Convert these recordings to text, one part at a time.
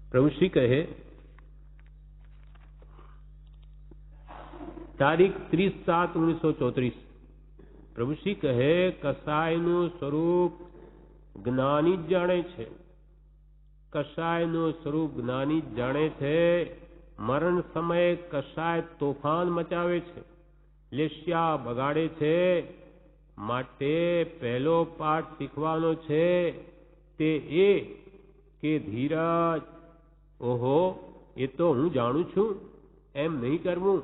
प्रभु श्री कहे तारीख 30/7/1934 प्रभु श्री कहे कसायનું સ્વરૂપ જ્ઞાની જ જાણે છે. કસાયનું સ્વરૂપ જ્ઞાની જ જાણે છે. મરણ સમયે કસાય તોફાન મચાવે છે, લેસ્યા બગાડે છે. માટે પહેલો પાઠ શીખવાનો છે તે એ કે ધીરજ. ઓહો, એ તો હું જાણું છું એમ નહીં કરવું.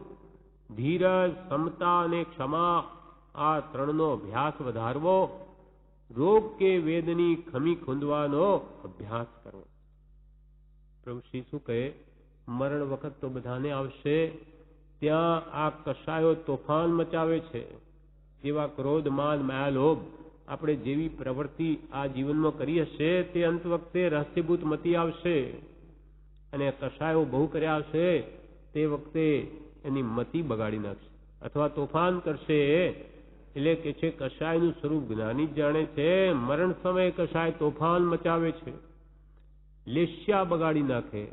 ધીરજ, સમતા અને ક્ષમા આ ત્રણનો અભ્યાસ વધારવો. રોગ કે વેદની ખમી ખૂંદવાનો અભ્યાસ કરવો. પ્રભુ શ્રી શું કહે? મરણ વખત તો બધાને આવશે. ત્યાં આ કસાયો તોફાન મચાવે છે. જેવા ક્રોધ, માન, માયા, લોભ, આપણે જેવી પ્રવૃત્તિ આ જીવનમાં કરી હશે તે અંત વખતે રહસ્યભૂત મતી આવશે. અને કસાયો બહુ કર્યા હશે તે વખતે એની મતિ બગાડી નાખશે અથવા તોફાન કરશે. એટલે કે છે કસાયનું સ્વરૂપ જ્ઞાની જ જાણે છે. મરણ સમયે કસાય તોફાન મચાવે છે, લેસ્યા બગાડી નાખે.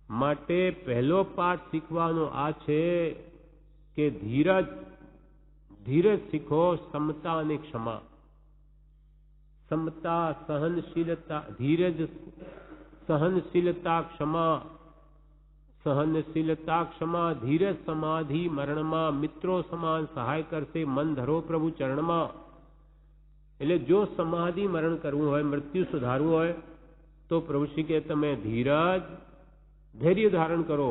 માટે પહેલો પાઠ શીખવાનો આ છે કે ધીરજ. ધીરજ શીખો, સમતા અને ક્ષમા. સમતા, સહનશીલતા, ધીરજ, સહનશીલતા, ક્ષમા. સહનશીલતા, ક્ષમા, ધીરજ, સમાધિ મરણમાં મિત્રો સમાન સહાય કરશે. મન ધરો પ્રભુ ચરણમાં. એટલે જો સમાધિ મરણ કરવું હોય, મૃત્યુ સુધારવું હોય તો પ્રભુ શ્રી કે તમે ધીરજ, ધૈર્ય ધારણ કરો,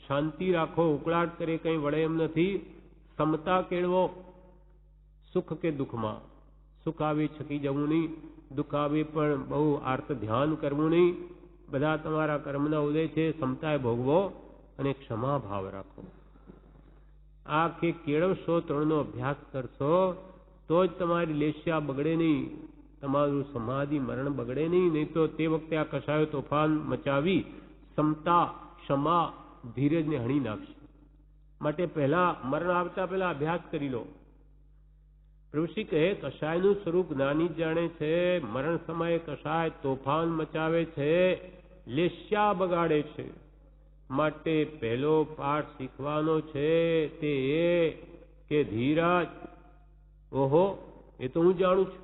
શાંતિ રાખો. ઉકળાટ કરે કંઈ વળે એમ નથી. સમતા કેળવો. સુખ કે દુઃખમાં, સુખ આવે છકી જવું નહીં, દુઃખ આવે પણ બહુ આર્ત ધ્યાન કરવું નહીં. બધા તમારા કર્મના ઉદય છે, સમતાએ ભોગવો અને ક્ષમા ભાવ રાખો. આ કે કેળવશો, ત્રણનો અભ્યાસ કરશો તો જ તમારી લેસ્યા બગડે નહીં, તમારું સમાધિ મરણ બગડે નહીં. નહીં તો તે વખતે આ કસાયો તોફાન મચાવી સમતા, ક્ષમા, ધીરજને હણી નાખશે. માટે પહેલા મરણ આવતા પહેલા અભ્યાસ કરી લો. પ્રભુ શ્રી કહે કસાયનું સ્વરૂપ જ્ઞાની જ જાણે છે. મરણ સમયે કસાય તોફાન મચાવે છે, લેસ્યા બગાડે છે. માટે પહેલો પાઠ શીખવાનો છે તે એ કે ધીરજ. ઓહો, એ તો હું જાણું છું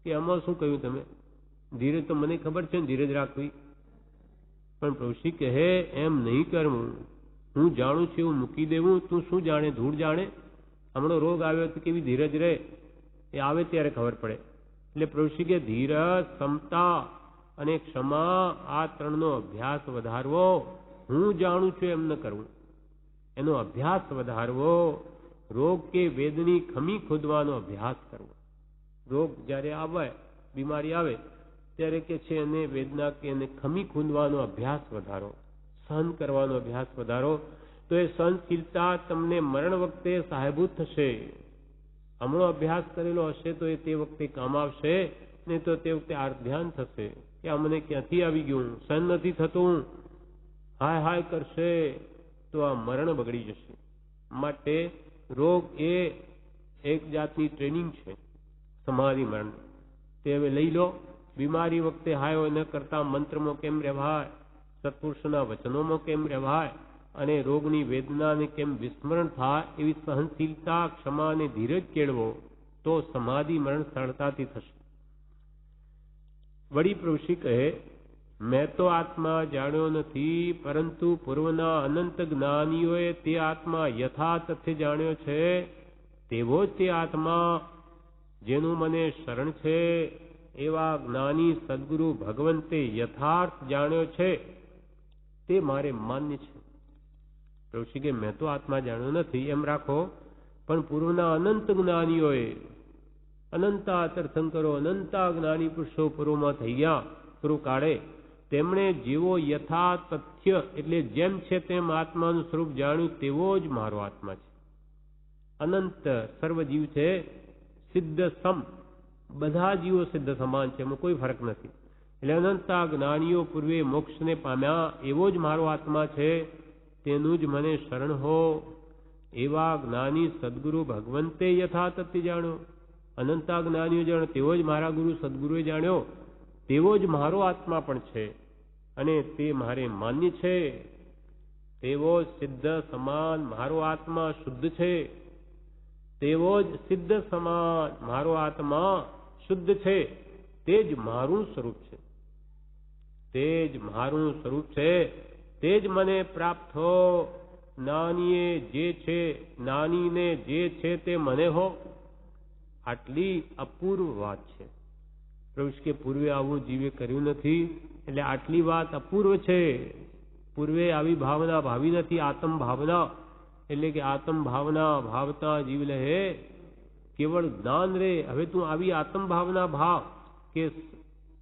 કે આમાં શું કહ્યું તમે? ધીરજ તો મને ખબર છે ને, ધીરજ રાખવી. પણ પ્રભુ શ્રી કહે એમ નહીં કરવું. હું જાણું છું એવું મૂકી દેવું. તું શું જાણે? ધૂળ જાણે. હમણો રોગ આવ્યો તો કેવી ધીરજ રહે? એ આવે ત્યારે ખબર પડે. એટલે પ્રભુ શ્રી કે ધીરજ, સમતા અને ક્ષમા આ ત્રણનો અભ્યાસ વધારવો. હું જાણું છું એમ ન કરવું, એનો અભ્યાસ વધારવો. રોગ કે વેદની ખમી ખોદવાનો અભ્યાસ કરવો. રોગ જ્યારે આવે, બીમારી આવે ત્યારે કે છે એને વેદના કે એને ખમી ખૂંદવાનો અભ્યાસ વધારો, સહન કરવાનો અભ્યાસ વધારો. તો એ સહનશીલતા તમને મરણ વખતે સહાયભૂત થશે. હમણો અભ્યાસ કરેલો હશે તો એ તે વખતે કામ આવશે, નહીં તો તે વખતે આર્ત ધ્યાન થશે કે આ મને ક્યાંથી આવી ગયું, સહન નથી થતું, હાય હાય કરશે તો આ મરણ બગડી જશે. માટે રોગ એ એક જાતની ટ્રેનિંગ છે સમાધિ મરણ. તે હવે લઈ લો. બીમારી વખતે હાય ન કરતા મંત્રમાં કેમ રહેવાય, સત્પુરુષના વચનોમાં કેમ રહેવાય અને રોગની વેદનાને કેમ વિસ્મરણ થાય, એવી સહનશીલતા, ક્ષમા અને ધીરજ કેળવો તો સમાધિ મરણ સરળતાથી થશે. વળી પ્રભુ શ્રી કહે મેં તો આત્મા જાણ્યો નથી, પરંતુ પૂર્વના અનંત જ્ઞાનીઓએ તે આત્મા યથા તથ્ય જાણ્યો છે. તેવો જ તે આત્મા જેનું મને શરણ છે એવા જ્ઞાની સદગુરુ ભગવંતે યથાર્થ જાણ્યો છે તે મારે માન્ય છે. પ્રભુ શ્રી કે મેં તો આત્મા જાણ્યો નથી એમ રાખો, પણ પૂર્વના અનંત જ્ઞાનીઓએ, અનંતા તીર્થંકરો, અનંતા જ્ઞાની પુરુષો પૂર્વમાં થઈ ગયા, પૂર્વ કાળે તેમણે જેવો યથા તથ્ય એટલે જેમ છે તેમ આત્માનું સ્વરૂપ જાણ્યું તેવો જ મારો આત્મા છે. અનંત સર્વજીવ છે, સિદ્ધ સમ, બધા જીવો સિદ્ધ સમાન છે, એમાં કોઈ ફરક નથી. એટલે અનંતા જ્ઞાનીઓ પૂર્વે મોક્ષને પામ્યા એવો જ મારો આત્મા છે, તેનું જ મને શરણ હો. એવા જ્ઞાની સદગુરુ ભગવંતે યથા તથ્ય જાણ્યો. અનંતા જ્ઞાનીઓ જાણ્યો તેવો જ મારા ગુરુ સદગુરુએ જાણ્યો, તેવો જ મારો આત્મા પણ છે. અને તે મારે માન્ય છે. તેવો જ સિદ્ધ સમાન મારો આત્મા શુદ્ધ છે. તેવો જ સિદ્ધ સમાન મારો આત્મા શુદ્ધ છે. તે જ મારું સ્વરૂપ છે. તે જ મારું સ્વરૂપ છે. તે જ મને પ્રાપ્ત થો. નાનીએ જે છે, નાનીને જે છે તે મને હો. આટલી અપૂર્વ વાત છે. પ્રભુ કે પૂર્વે આવું જીવે કર્યું નથી, એટલે આટલી વાત અપૂર્વ છે. પૂર્વે આવી ભાવના ભાવી નથી. આત્મ ભાવના એટલે કે આત્મ ભાવના ભાવતા જીવ લહે કેવળ જ્ઞાન રે. હવે તું આવી આત્મ ભાવના ભાવ કે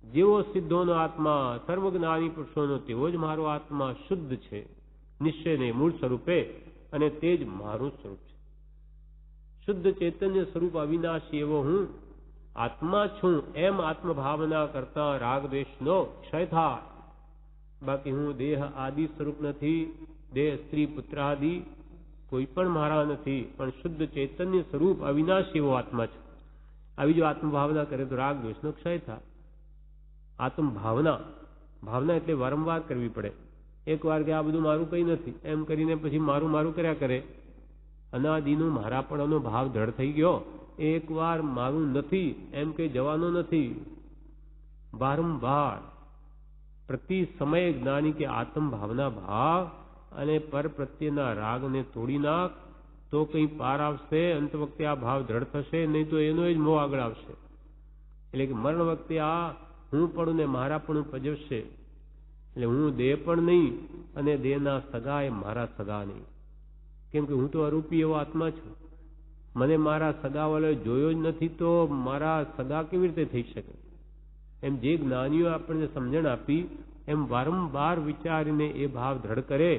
જેવો સિદ્ધોનો આત્મા સર્વજ્ઞાની પુરુષોનો તેવો જ મારો આત્મા શુદ્ધ છે નિશ્ચયને મૂળ સ્વરૂપે, અને તે જ મારું સ્વરૂપ છે. શુદ્ધ ચૈતન્ય સ્વરૂપ અવિનાશી એવો હું આત્મા છું એમ આત્મભાવના કરતા રાગ દ્વેષનો ક્ષય થાય. બાકી હું દેહ આદિ સ્વરૂપ નથી. દેહ સ્ત્રી પુત્ર આદિ કોઈ પણ મારા નથી, પણ શુદ્ધ ચૈતન્ય સ્વરૂપ અવિનાશી એવો આત્મા છે. આવી જો આત્મભાવના કરે તો રાગ દ્વેષનો ક્ષય થાય. આત્મભાવના ભાવના એટલે વારંવાર કરવી પડે. એકવાર કે આ બધું મારું કંઈ નથી એમ કરીને પછી મારું મારું કર્યા કરે. અનાદિનું મારાપણાનો ભાવ દ્રઢ થઈ ગયો. એકવાર મારું નથી એમ કંઈ જવાનો નથી. વારંવાર પ્રતિ સમયે જ્ઞાની કે આત્મભાવના ભાવ અને પર પ્રત્યેના રાગને તોડી નાખ તો કંઈ પાર આવશે. અંત વખતે આ ભાવ દ્રઢ થશે, નહીં તો એનો જ મોહ આગળ આવશે. એટલે કે મરણ વખતે આ હું પણ ને મારા પણ પજવશે. એટલે હું દેહ પણ નહીં અને દેહના સગા એ મારા સગા નહીં. કેમ કે હું તો અરૂપી એવો આત્મા છું. મને મારા સગાવાળાએ જોયો જ નથી તો મારા સગા કેવી રીતે થઈ શકે? એમ જે જ્ઞાનીઓ આપણને સમજણ આપી એમ વારંવાર વિચારીને એ ભાવ દ્રઢ કરે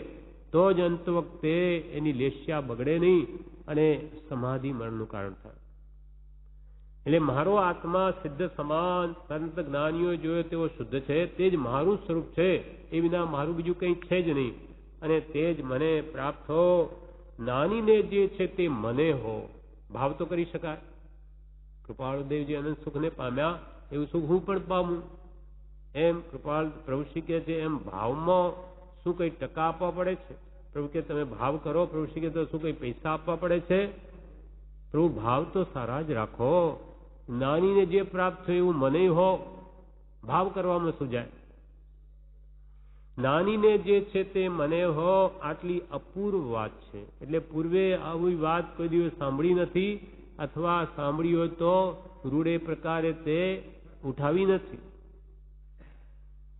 તો જ અંત વખતે એની લેશ્યા બગડે નહીં અને સમાધિ મરણનું કારણ થાય. એટલે મારો આત્મા સિદ્ધ સમાન સંત જ્ઞાનીઓ જોયો તેવો શુદ્ધ છે. તે જ મારું સ્વરૂપ છે. એ વિના મારું બીજું કંઈ છે જ નહીં. અને તે જ મને પ્રાપ્ત હો. નાનીને જે છે તે મને હો. ભાવ તો કરી શકાય. કૃપાળુદેવજી અનંત સુખને પામ્યા એવું સુખ હું પણ પામું. એમ કૃપાળ પ્રભુ શ્રી કહે છે એમ ભાવમાં શું કંઈ ટકા આપવા પડે છે? પ્રભુ કે તમે ભાવ કરો. પ્રભુ શ્રી કહે તો શું કંઈ પૈસા આપવા પડે છે? પ્રભુ ભાવ તો સારા જ રાખો. નાનીને જે પ્રાપ્ત થયું એવું મને હો. ભાવ કરવામાં શું જાય? નાનીને જે છે તે મને હો. આટલી અપૂર્વ વાત છે. એટલે પૂર્વે આવી વાત કોઈ દિવસ સાંભળી નથી, અથવા સાંભળી હોય તો રૂડે પ્રકારે તે ઉઠાવી નથી.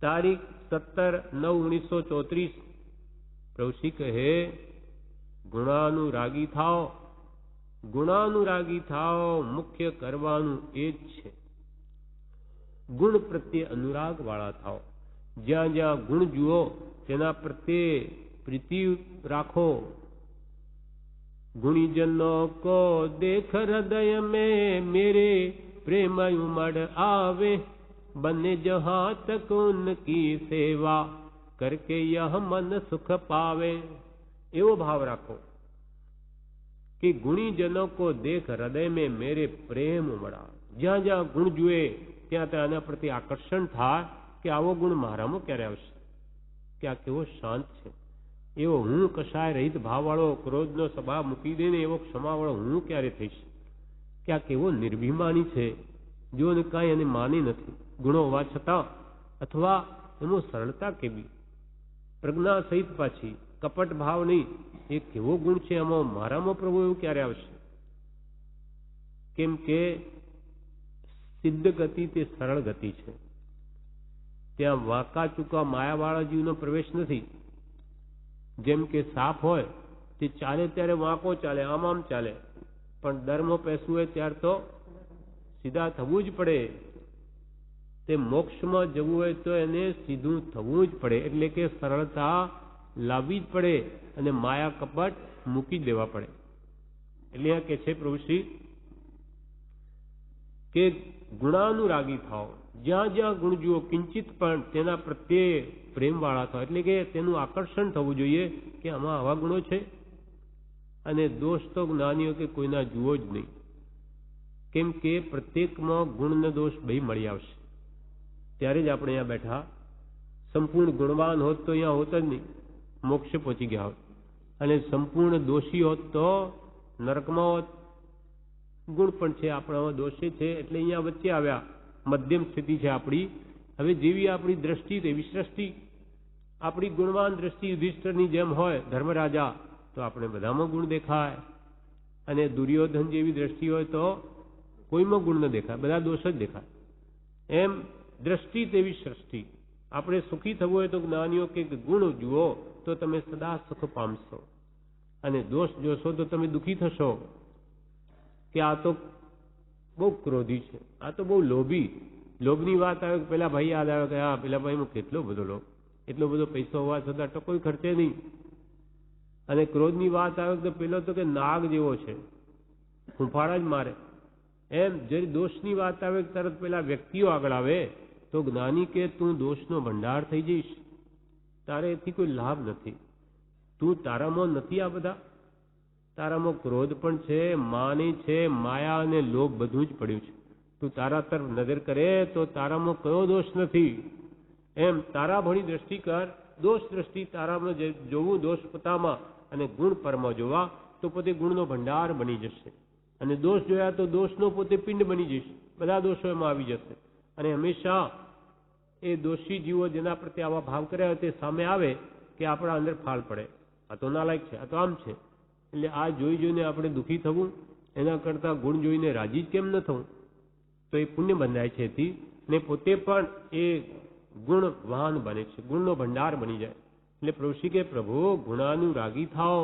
તારીખ 17/9/1934 પ્રભુ શ્રી કહે ગુણાનુરાગી થાઓ. ગુણાનુરાગી થાઓ. મુખ્ય કરવાનું એ જ છે. ગુણ પ્રત્યે અનુરાગ વાળા થાઓ. જ્યાં જ્યાં ગુણ જુઓ તેના પ્રત્યે પ્રીતિ રાખો. ગુણીજનો કો દેખ હૃદય में मेरे प्रेम उमड़ आवे. बने जहाँ तक उनकी सेवा करके यह मन सुख पावे. एवो भाव રાખો કે ગુણીજનો કો દેખ હૃદય में मेरे प्रेम उमड़ा. જ્યાં જ્યાં ગુણ જુએ ત્યાં ત્યાં આના પ્રત્યે આકર્ષણ થાય કે આવો ગુણ મારામાં ક્યારે આવશે, કે આ કેવો શાંત છે, એવો હું કશાય રહિત ભાવવાળો, ક્રોધનો સ્વભાવ મૂકી દઈને એવો ક્ષમાવાળો હું ક્યારે થઈશ, કે આ કેવો નિર્ભિમાની છે, જોને કાંઈ એને માની નથી ગુણો હોવા છતાં, અથવા એમાં સરળતા કેવી, પ્રજ્ઞા સહિત પાછી, કપટ ભાવ નહીં, એ કેવો ગુણ છે એમાં મારામાં પ્રભુ એવું ક્યારે આવશે? કેમ કે સિદ્ધ ગતિ તે સરળ ગતિ છે. ત્યાં વાંકા ચૂકા માયાવાળા જીવનો પ્રવેશ નથી. જેમ કે સાપ હોય તે ચાલે ત્યારે વાંકો ચાલે, આમ આમ ચાલે, પણ દરમાં પેસવું હોય ત્યાર તો સીધા થવું જ પડે. તે મોક્ષમાં જવું હોય તો એને સીધું થવું જ પડે. એટલે કે સરળતા લાવવી જ પડે અને માયા કપટ મૂકી દેવા પડે. એટલે આ કે છે પ્રભુશ્રી કે ગુણાનુરાગી થાઓ. જ્યાં જ્યાં ગુણ જુઓ કિંચિત પણ તેના પ્રત્યે પ્રેમવાળા થાવ. એટલે કે તેનું આકર્ષણ થવું જોઈએ કે આમાં આવા ગુણો છે. અને દોષ તો જ્ઞાનીઓ કે કોઈના જુઓ જ નહીં. કેમ કે પ્રત્યેકમાં ગુણ ને દોષ બે મળી આવશે. ત્યારે જ આપણે અહીંયા બેઠા સંપૂર્ણ ગુણવાન હોત તો અહીંયા હોત જ નહીં, મોક્ષ પહોંચી ગયા હોત. અને સંપૂર્ણ દોષી હોત તો નરકમાં હોત. ગુણ પણ છે આપણામાં, દોષી છે એટલે અહીંયા વચ્ચે આવ્યા. મધ્યમ સ્થિતિ છે આપણી. હવે જેવી આપણી દ્રષ્ટિ તેવી સૃષ્ટિ. આપણી ગુણવાન દ્રષ્ટિ યુધિષ્ઠિરની જેમ હોય, ધર્મરાજા, તો આપણે બધામાં ગુણ દેખાય. અને દુર્યોધન જેવી દ્રષ્ટિ હોય તો કોઈમાં ગુણ ન દેખાય, બધા દોષ જ દેખાય. એમ દ્રષ્ટિ તેવી સૃષ્ટિ. આપણે સુખી થવું હોય તો જ્ઞાનીઓ કે ગુણ જુઓ તો તમે સદા સુખ પામશો, અને દોષ જોશો તો તમે દુઃખી થશો કે આ તો બહુ ક્રોધી છે, આ તો બહુ લોભી. લોભની વાત આવે કે પેલા ભાઈ યાદ આવે કે હા પેલા ભાઈમાં કેટલો બધો લોભ, એટલો બધો પૈસો હોવા છતાં તો કોઈ ખર્ચે નહીં. અને ક્રોધની વાત આવે તો પેલો તો કે નાગ જેવો છે, ફૂંફાડા જ મારે. એમ જ્યારે દોષની વાત આવે તરત પેલા વ્યક્તિઓ આગળ આવે તો જ્ઞાની કે તું દોષનો ભંડાર થઈ જઈશ, તારે એથી કોઈ લાભ નથી. તું તારામાં નથી આ બધા, તારામાં ક્રોધ પણ છે, માની છે, માયા અને લોભ બધું જ પડ્યું છે. તું તારા તરફ નજર કરે તો તારામાં કયો દોષ નથી. એમ તારા ભણી દ્રષ્ટિ કર, દોષ દ્રષ્ટિ તારામાં જોવું દોષ પોતામાં, અને ગુણ પરમાં જોવા તો પોતે ગુણનો ભંડાર બની જશે. અને દોષ જોયા તો દોષનો પોતે પિંડ બની જશે, બધા દોષો એમાં આવી જશે. અને હંમેશા એ દોષી જીવો જેના પ્રત્યે આવા ભાવ કર્યા હોય તે સામે આવે કે આપણા અંદર ફાળ પડે, આ તો નાલાયક છે, આ તો આમ છે. એટલે આ જોઈ જોઈને આપણે દુઃખી થવું, એના કરતાં ગુણ જોઈને રાજી જ કેમ ન થવું? તો એ પુણ્ય બંધાય છે એથી, ને પોતે પણ એ ગુણવાન બને છે, ગુણનો ભંડાર બની જાય. એટલે પ્રભુ કે પ્રભુ ગુણાનુરાગી થાઓ,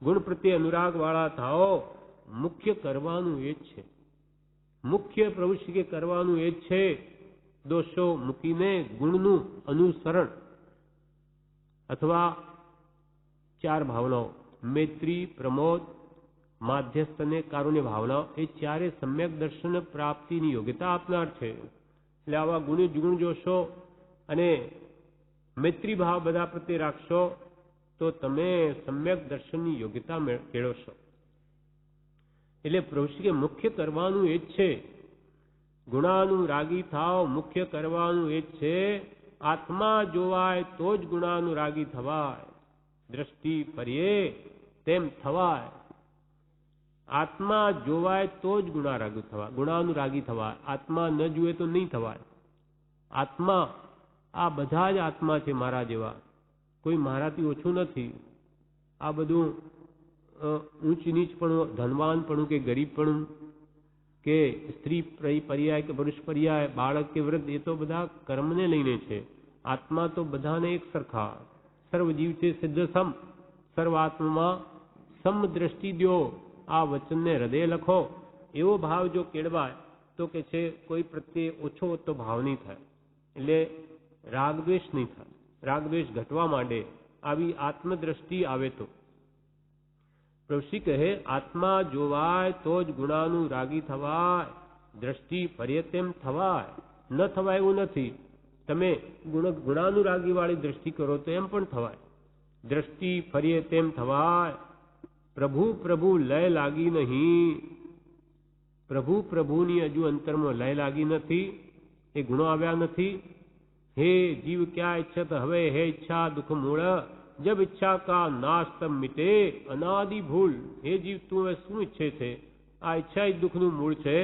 ગુણ પ્રત્યે અનુરાગ વાળા થાઓ. મુખ્ય કરવાનું એ જ છે, મુખ્ય પ્રભુ કે કરવાનું એ જ છે. દોષો મૂકીને ગુણનું અનુસરણ, અથવા ચાર ભાવનાઓ મૈત્રી, પ્રમોદ, માધ્યસ્થ અને કારુણ્ય ભાવનાઓ, એ ચારે સમ્યક દર્શન પ્રાપ્તિની યોગ્યતા આપનાર છે. એટલે આવા ગુણ જોશો અને મૈત્રી ભાવ બધા પ્રત્યે રાખશો તો તમે સમ્યક દર્શનની યોગ્યતા કેળવશો. એટલે પ્રભુ કે મુખ્ય કરવાનું એ જ છે, ગુણાનુરાગી થાવ. મુખ્ય કરવાનું એ જ છે. આત્મા જોવાય તો જ ગુણાનુરાગી થવાય, દ્રષ્ટિ ફરીએ તેમ થવાય. આત્મા જોવાય તો જ ગુણાનુરાગી થવાય. આત્મા ન જુએ તો નહીં થવાય. આત્મા, આ બધા જ આત્મા છે મારા જેવા, કોઈ મારાથી ઓછું નથી. આ બધું ઊંચ નીચ પણ, ધનવાન પણ કે ગરીબ પણ, કે સ્ત્રી પર્યાય કે પુરુષ પર્યાય, બાળક કે વૃદ્ધ, એ તો બધા કર્મને લઈને છે. આત્મા તો બધાને એક સરખા, સર્વ જીવ છે સિદ્ધ સમ, સર્વાત્મા સમ દ્રષ્ટિ દો. આ વચનને હૃદય લખો. એવો ભાવ જો કેળવાય તો કે છે કોઈ પ્રત્યે ઓછો તો ભાવ નહીં થાય, એટલે રાગદ્વેષ નહીં થાય, રાગદ્વેષ ઘટવા માંડે. આવી આત્મદ્રષ્ટિ આવે તો પ્રભુ કહે આત્મા જોવાય તો જ ગુણાનુરાગી થવાય, દ્રષ્ટિ ફરે તેમ થવાય. ન થવાય એવું નથી. તમે ગુણાનુરાગી વાળી દ્રષ્ટિ કરો તો એમ પણ થવાય. દ્રષ્ટિ ફરીએ તેમ થવાય. પ્રભુ પ્રભુ લય લાગી નહીં, પ્રભુ પ્રભુની હજુ અંતરમાં લય લાગી નથી, એ ગુણો આવ્યા નથી. હે જીવ ક્યાં ઈચ્છત હવે હે ઈચ્છા દુઃખ મૂળ, જબ ઈચ્છા કા નાશ તબ મિટે અનાદિ ભૂલ. હે જીવ તું હવે શું ઈચ્છે છે? આ ઈચ્છા જ દુઃખનું મૂળ છે,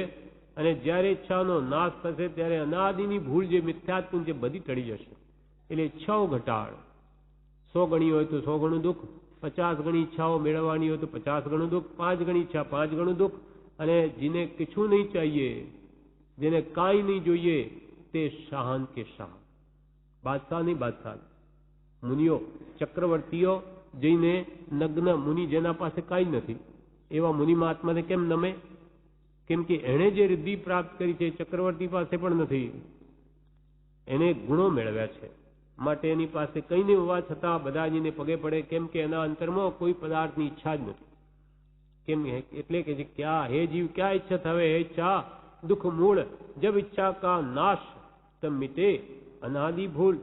અને જ્યારે ઈચ્છાનો નાશ થશે ત્યારે અનાદિની ભૂલ જે મિથ્યાત્વ જે બધી ટળી જશે. એટલે ઈચ્છાઓ ઘટાડ. 100 ગણી હોય તો 100 ગણું દુઃખ, 50 ગણી ઈચ્છાઓ મેળવવાની હોય તો 50 ગણું દુઃખ, 5 ગણી ઈચ્છા 5 ગણું દુઃખ. અને જેને કશું નહીં ચાહીએ, જેને કાંઈ નહીં જોઈએ, તે શાહન કે શાહ, બાદશાહ નહીં બાદશાહ. મુનિઓ, ચક્રવર્તીઓ જઈને નગ્ન મુનિ જેના પાસે કાંઈ નથી, એવા મુનિ મહાત્માને કેમ નમે? કેમ કે એણે જે રિદ્ધિ પ્રાપ્ત કરી છે ચક્રવર્તી પાસે પણ નથી. એને ગુણો મેળવ્યા છે, માટે એની પાસે કંઈ નહીં હોવા છતાં બધા જઈને પગે પડે. કેમ કે એના અંતરમાં કોઈ પદાર્થની ઈચ્છા જ નથી. કેમ? એટલે કે ક્યાં હે જીવ ક્યાં ઈચ્છત હવે હે ઈચ્છા દુઃખ મૂળ, જબ ઈચ્છા કા નાશ તબ મિટે અનાદિ ભૂલ.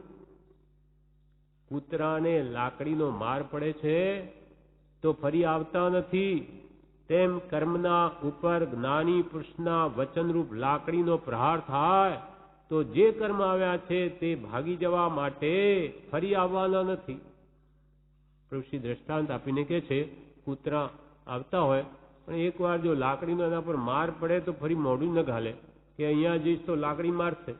કૂતરાને લાકડીનો માર પડે છે તો ફરી આવતા નથી, તેમ કર્મના ઉપર જ્ઞાની પુરુષના વચનરૂપ લાકડીનો પ્રહાર થાય તો જે કર્મ આવ્યા છે તે ભાગી જવા માટે ફરી આવવાના નથી. પ્રભુશ્રી દ્રષ્ટાંત આપીને કહે છે, કૂતરા આવતા હોય પણ એકવાર જો લાકડીનો એના પર માર પડે તો ફરી મોઢું ન ઘાલે કે અહીંયા જઈશ તો લાકડી મારશે.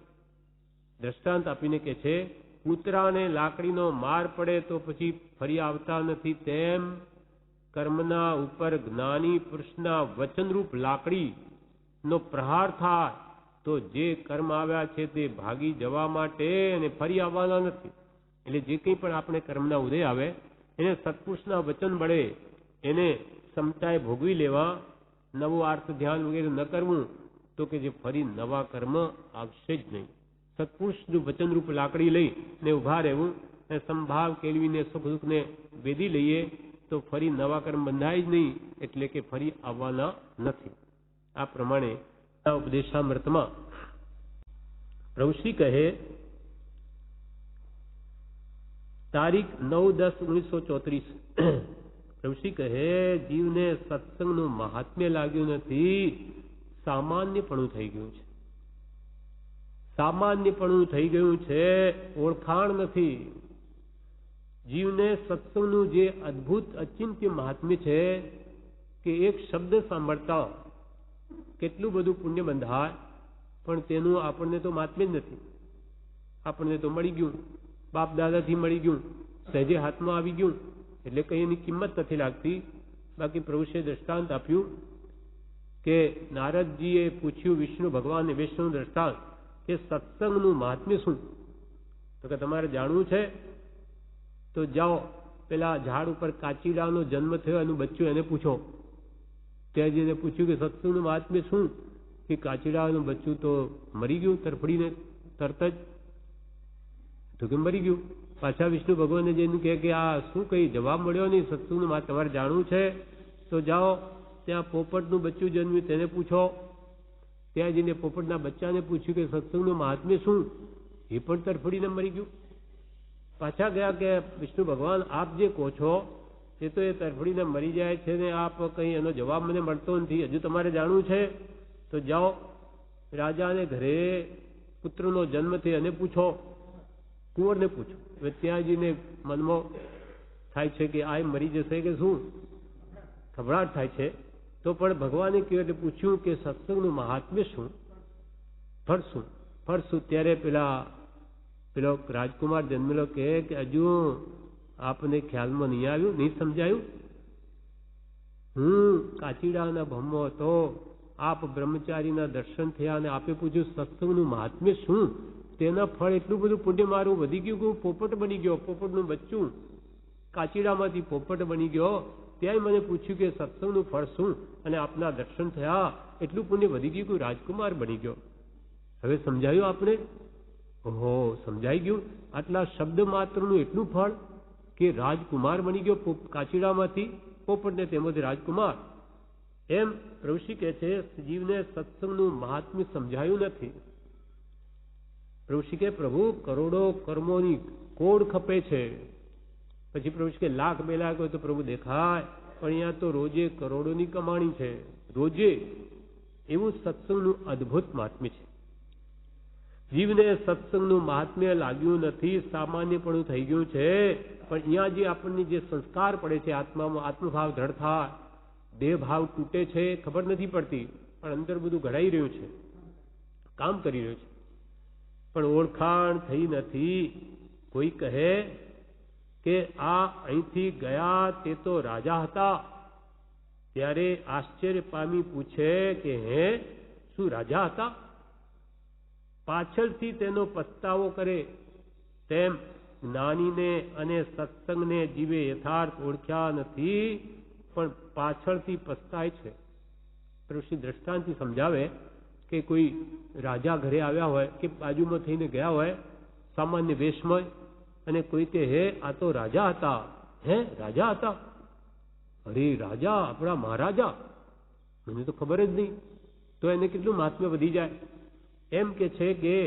દ્રષ્ટાંત આપીને કહે છે, કૂતરાને લાકડીનો માર પડે તો પછી ફરી આવતા નથી, તેમ કર્મના ઉપર જ્ઞાની પુરુષના વચનરૂપ લાકડીનો પ્રહાર થાય તો જે કર્મ આવ્યા છે તે ભાગી જવા માટે અને ફરી આવવાના નથી. એટલે જે કંઈ પણ આપણે કર્મના ઉદય આવે એને સત્પુરુષના વચન વડે એને ક્ષમતાએ ભોગવી લેવા, નવું આર્થ ધ્યાન વગેરે ન કરવું, તો કે જે ફરી નવા કર્મ આવશે જ નહીં. સત્પુરુષનું વચનરૂપ લાકડી લઈને ઊભા રહેવું અને સંભાવ કેળવીને સુખ દુઃખને વેધી લઈએ તો ફરી નવા કર્મ બંધાય જ નહીં, એટલે કે ફરી આવવાના નથી. આ પ્રમાણે આ ઉપદેશામૃતમાં પ્રભુશ્રી કહે, તારીખ 9/10/1934 પ્રભુશ્રી કહે, જીવને સત્સંગનું મહાત્મ્ય લાગ્યું નથી, સામાન્યપણું થઈ ગયું છે. સામાન્યપણું થઈ ગયું છે, ઓળખાણ નથી. જીવને સત્સંગનું જે અદ્ભુત અચિંત્ય મહાત્મ્ય છે કે એક શબ્દ સાંભળતા કેટલું બધું પુણ્ય બંધાય, પણ તેનું આપણને તો મહાત્મ્ય જ નથી. આપણને તો મળી ગયું, બાપ દાદાથી મળી ગયું, સહેજે હાથમાં આવી ગયું, એટલે કંઈ એની કિંમત નથી લાગતી. બાકી પ્રભુશ્રીએ દ્રષ્ટાંત આપ્યું કે નારદજીએ પૂછ્યું વિષ્ણુ ભગવાનને વૈષ્ણવ દ્રષ્ટાંત કે સત્સંગનું મહાત્મ્ય શું? તો કે તમારે જાણવું છે તો જાઓ પેલા ઝાડ ઉપર કાચીડાનો જન્મ થયો એનું બચ્ચું એને પૂછો. ત્યાંજીને પૂછ્યું કે સત્સંગનું મહાત્મ્ય શું? કે કાચીડાનું બચ્ચું તો મરી ગયું તરફડીને તરત જ, તો કે મરી ગયું. પાછા વિષ્ણુ ભગવાનને જઈને કહે કે આ શું કઈ જવાબ મળ્યો નહીં, સત્સંગનું મહાત્મ્ય તમારે જાણવું છે તો જાઓ ત્યાં પોપટનું બચ્ચું જન્મ્યું તેને પૂછો. ત્યાં જઈને પોપટના બચ્ચાને પૂછ્યું કે સત્સંગનું મહાત્મ્ય શું? એ પણ તરફડીને મરી ગયું. પાછા ગયા કે વિષ્ણુ ભગવાન આપ જે કહો છો એ તો એ તરફડીને મરી જાય છે ને આપ કંઈ એનો જવાબ મને મળતો નથી, હજુ તમારે જાણવું છે તો જાઓ રાજાને ઘરે પુત્રનો જન્મ થયો એને પૂછો, કુંવરને પૂછો. હવે ત્યાં જઈને મનમાં થાય છે કે આ મરી જશે કે શું, ખભડાટ થાય છે. તો પણ ભગવાને કહ્યું એટલે પૂછ્યું કે સત્સંગનું મહાત્મ્ય શું, ફળ શું? ફળ શું? ત્યારે પેલો રાજકુમાર જન્મેલો કહે કે હજુ આપને ખ્યાલમાં નહીં આવ્યું, નહીં સમજાયું. હું કાચીડાના ભમો હતો, આપ બ્રહ્મચારીના દર્શન થયા અને આપે પૂછ્યું સત્સંગનું મહાત્મ્ય શું? તેના ફળ એટલું બધું પુણ્ય મારું વધી ગયું કે હું પોપટ બની ગયો, પોપટનું બચ્ચું કાચીડામાંથી પોપટ બની ગયો. ત્યાંય મને પૂછ્યું કે સત્સંગનું ફળ શું અને આપના દર્શન થયા, એટલું પુણ્ય વધી ગયું કે રાજકુમાર બની ગયો. હવે સમજાયું આપને? ઓહો, સમજાઈ ગયું. આટલા શબ્દ માત્રનું એટલું ફળ કે રાજકુમાર બની ગયો કાચીડામાંથી પોપટને તેમાંથી રાજકુમાર. એમ પ્રભુશ્રી કહે છે જીવને સત્સંગનું મહાત્મ્ય સમજાયું નથી. પ્રભુશ્રી કહે પ્રભુ કરોડો કર્મોની કોડ ખપે છે. પછી પ્રભુશ્રી કે લાખ 2 લાખ હોય તો પ્રભુ દેખાય, પણ અહીંયા તો રોજે કરોડોની કમાણી છે, રોજે. એવું સત્સંગનું અદ્ભુત મહાત્મ્ય છે. જીવને સત્સંગનું મહાત્મ્ય લાગ્યું નથી, સામાન્યપણું થઈ ગયું છે. પણ અહીંયા જે આપણને જે સંસ્કાર પડે છે, આત્મામાં આત્મભાવ દ્રઢ થાય, દેહ ભાવ તૂટે છે, ખબર નથી પડતી, પણ અંદર બધું ઘડાઈ રહ્યું છે, કામ કરી રહ્યું છે, પણ ઓળખાણ થઈ નથી. કોઈ કહે કે આ અહીંથી ગયા તે તો રાજા હતા, ત્યારે આશ્ચર્ય પામી પૂછે કે હે, શું રાજા હતા? પાછળથી તેનો પસ્તાવો કરે. તેમ જ્ઞાનીને અને સત્સંગને જીવે યથાર્થ ઓળખ્યા નથી, પણ પાછળથી પસ્તાય છે. પ્રભુશ્રી દ્રષ્ટાંતથી સમજાવે કે કોઈ રાજા ઘરે આવ્યા હોય કે બાજુમાં થઈને ગયા હોય સામાન્ય વેશમાં, અને કોઈ કે હે આ તો રાજા હતા. હે રાજા હતા? અરે રાજા, આપણા મહારાજા, મને તો ખબર જ નહીં. તો એને કેટલું મહાત્મ્ય વધી જાય. એમ કે છે કે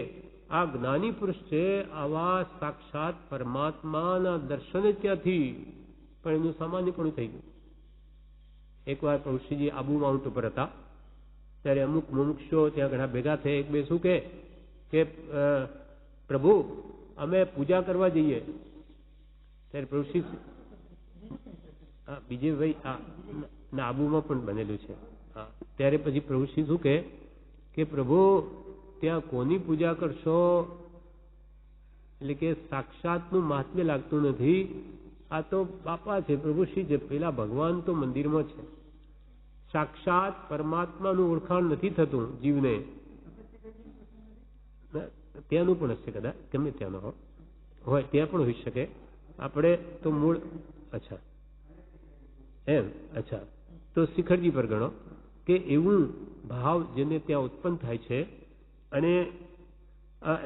આ જ્ઞાની પુરુષ છે, આવા સાક્ષાત પરમાત્માના દર્શન જ ત્યાંથી, પણ એનું સામાન્યપણું થઈ ગયું. એકવાર પ્રભુશ્રીજી આબુ માઉન્ટ ઉપર હતા, ત્યારે અમુક મુમુક્ષો ત્યાં ઘણા ભેગા થયા. એક બે શું કે કે પ્રભુ અમે પૂજા કરવા જઈએ, ત્યારે પ્રભુશ્રી બીજે ભાઈ આબુમાં પણ બનેલું છે. ત્યારે પછી પ્રભુશ્રી શું કે પ્રભુ ત્યાં કોની પૂજા કરશો? એટલે કે સાક્ષાતનું મહાત્મ્ય લાગતું નથી, આ તો બાપા છે, પ્રભુશ્રી છે, પેલા ભગવાન તો મંદિરમાં છે. સાક્ષાત પરમાત્માનું ઓળખાણ નથી થતું જીવને. ત્યાંનું પણ હશે કદાચ, ગમે ત્યાંનો હોય, ત્યાં પણ હોઈ શકે. આપણે તો મૂળ અચ્છા એમ અચ્છા તો શિખરજી પર ગણો કે એવું ભાવ જેને ત્યાં ઉત્પન્ન થાય છે અને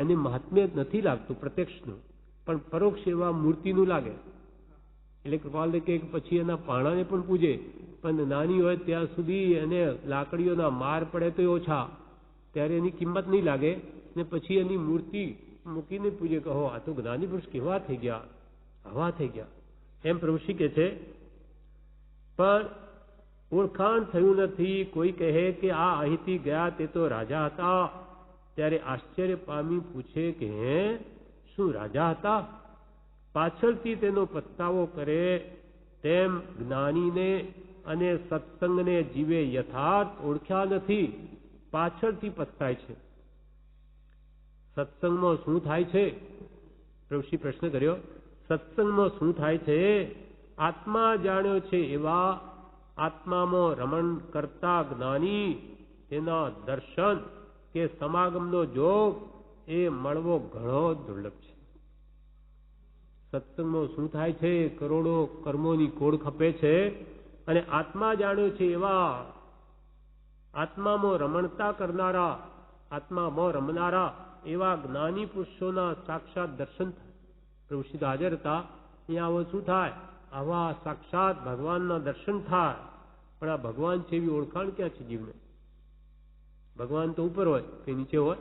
એને મહાત્મ્ય નથી લાગતું પ્રત્યક્ષનું, પણ પરોક્ષ એવા મૂર્તિનું લાગે. એટલે કૃપાલ કે પછી એના પાણાને પણ પૂજે, પણ નાની હોય ત્યાં સુધી એને લાકડીઓના માર પડે તો ઓછા, ત્યારે એની કિંમત નહીં લાગે. ને પછી એની મૂર્તિ મૂકીને પૂજે, કહો આ તો જ્ઞાની પુરુષ કેવા થઈ ગયા, આવા થઈ ગયા. એમ પ્રભુશ્રી કે છે પણ ઓળખાણ થયું નથી. કોઈ કહે કે આ અહીંથી ગયા તે તો રાજા હતા, ત્યારે આશ્ચર્ય પામી પૂછે કે હે શું રાજા હતા? પાછળથી તેનો પસ્તાવો કરે. તેમ જ્ઞાનીને અને સત્સંગને જીવે યથાર્થ ઓળખ્યા નથી, પાછળથી પસ્તાય છે. સત્સંગમાં શું થાય છે? પ્રભુશ્રી પ્રશ્ન કર્યો. સત્સંગમાં શું થાય છે? આત્મા જાણ્યો છે એવા આત્મામાં રમણ કરતા જ્ઞાની, તેના દર્શન કે સમાગમનો જોગ એ મળવો ઘણો દુર્લભ છે. સત્સંગમાં શું થાય છે? કરોડો કર્મોની કોડ ખપે છે, અને આત્મા જાણ્યો છે એવા આત્મામાં રમણતા કરનારા, આત્મામાં રમનારા એવા જ્ઞાની પુરુષોના સાક્ષાત દર્શન થાય. પ્રભુશ્રી તો હાજર હતા, અહીંયા આવો શું થાય? આવા સાક્ષાત ભગવાનના દર્શન થાય. પણ આ ભગવાન છે એવી ઓળખાણ ક્યાં છે જીવને? ભગવાન તો ઉપર હોય કે નીચે હોય?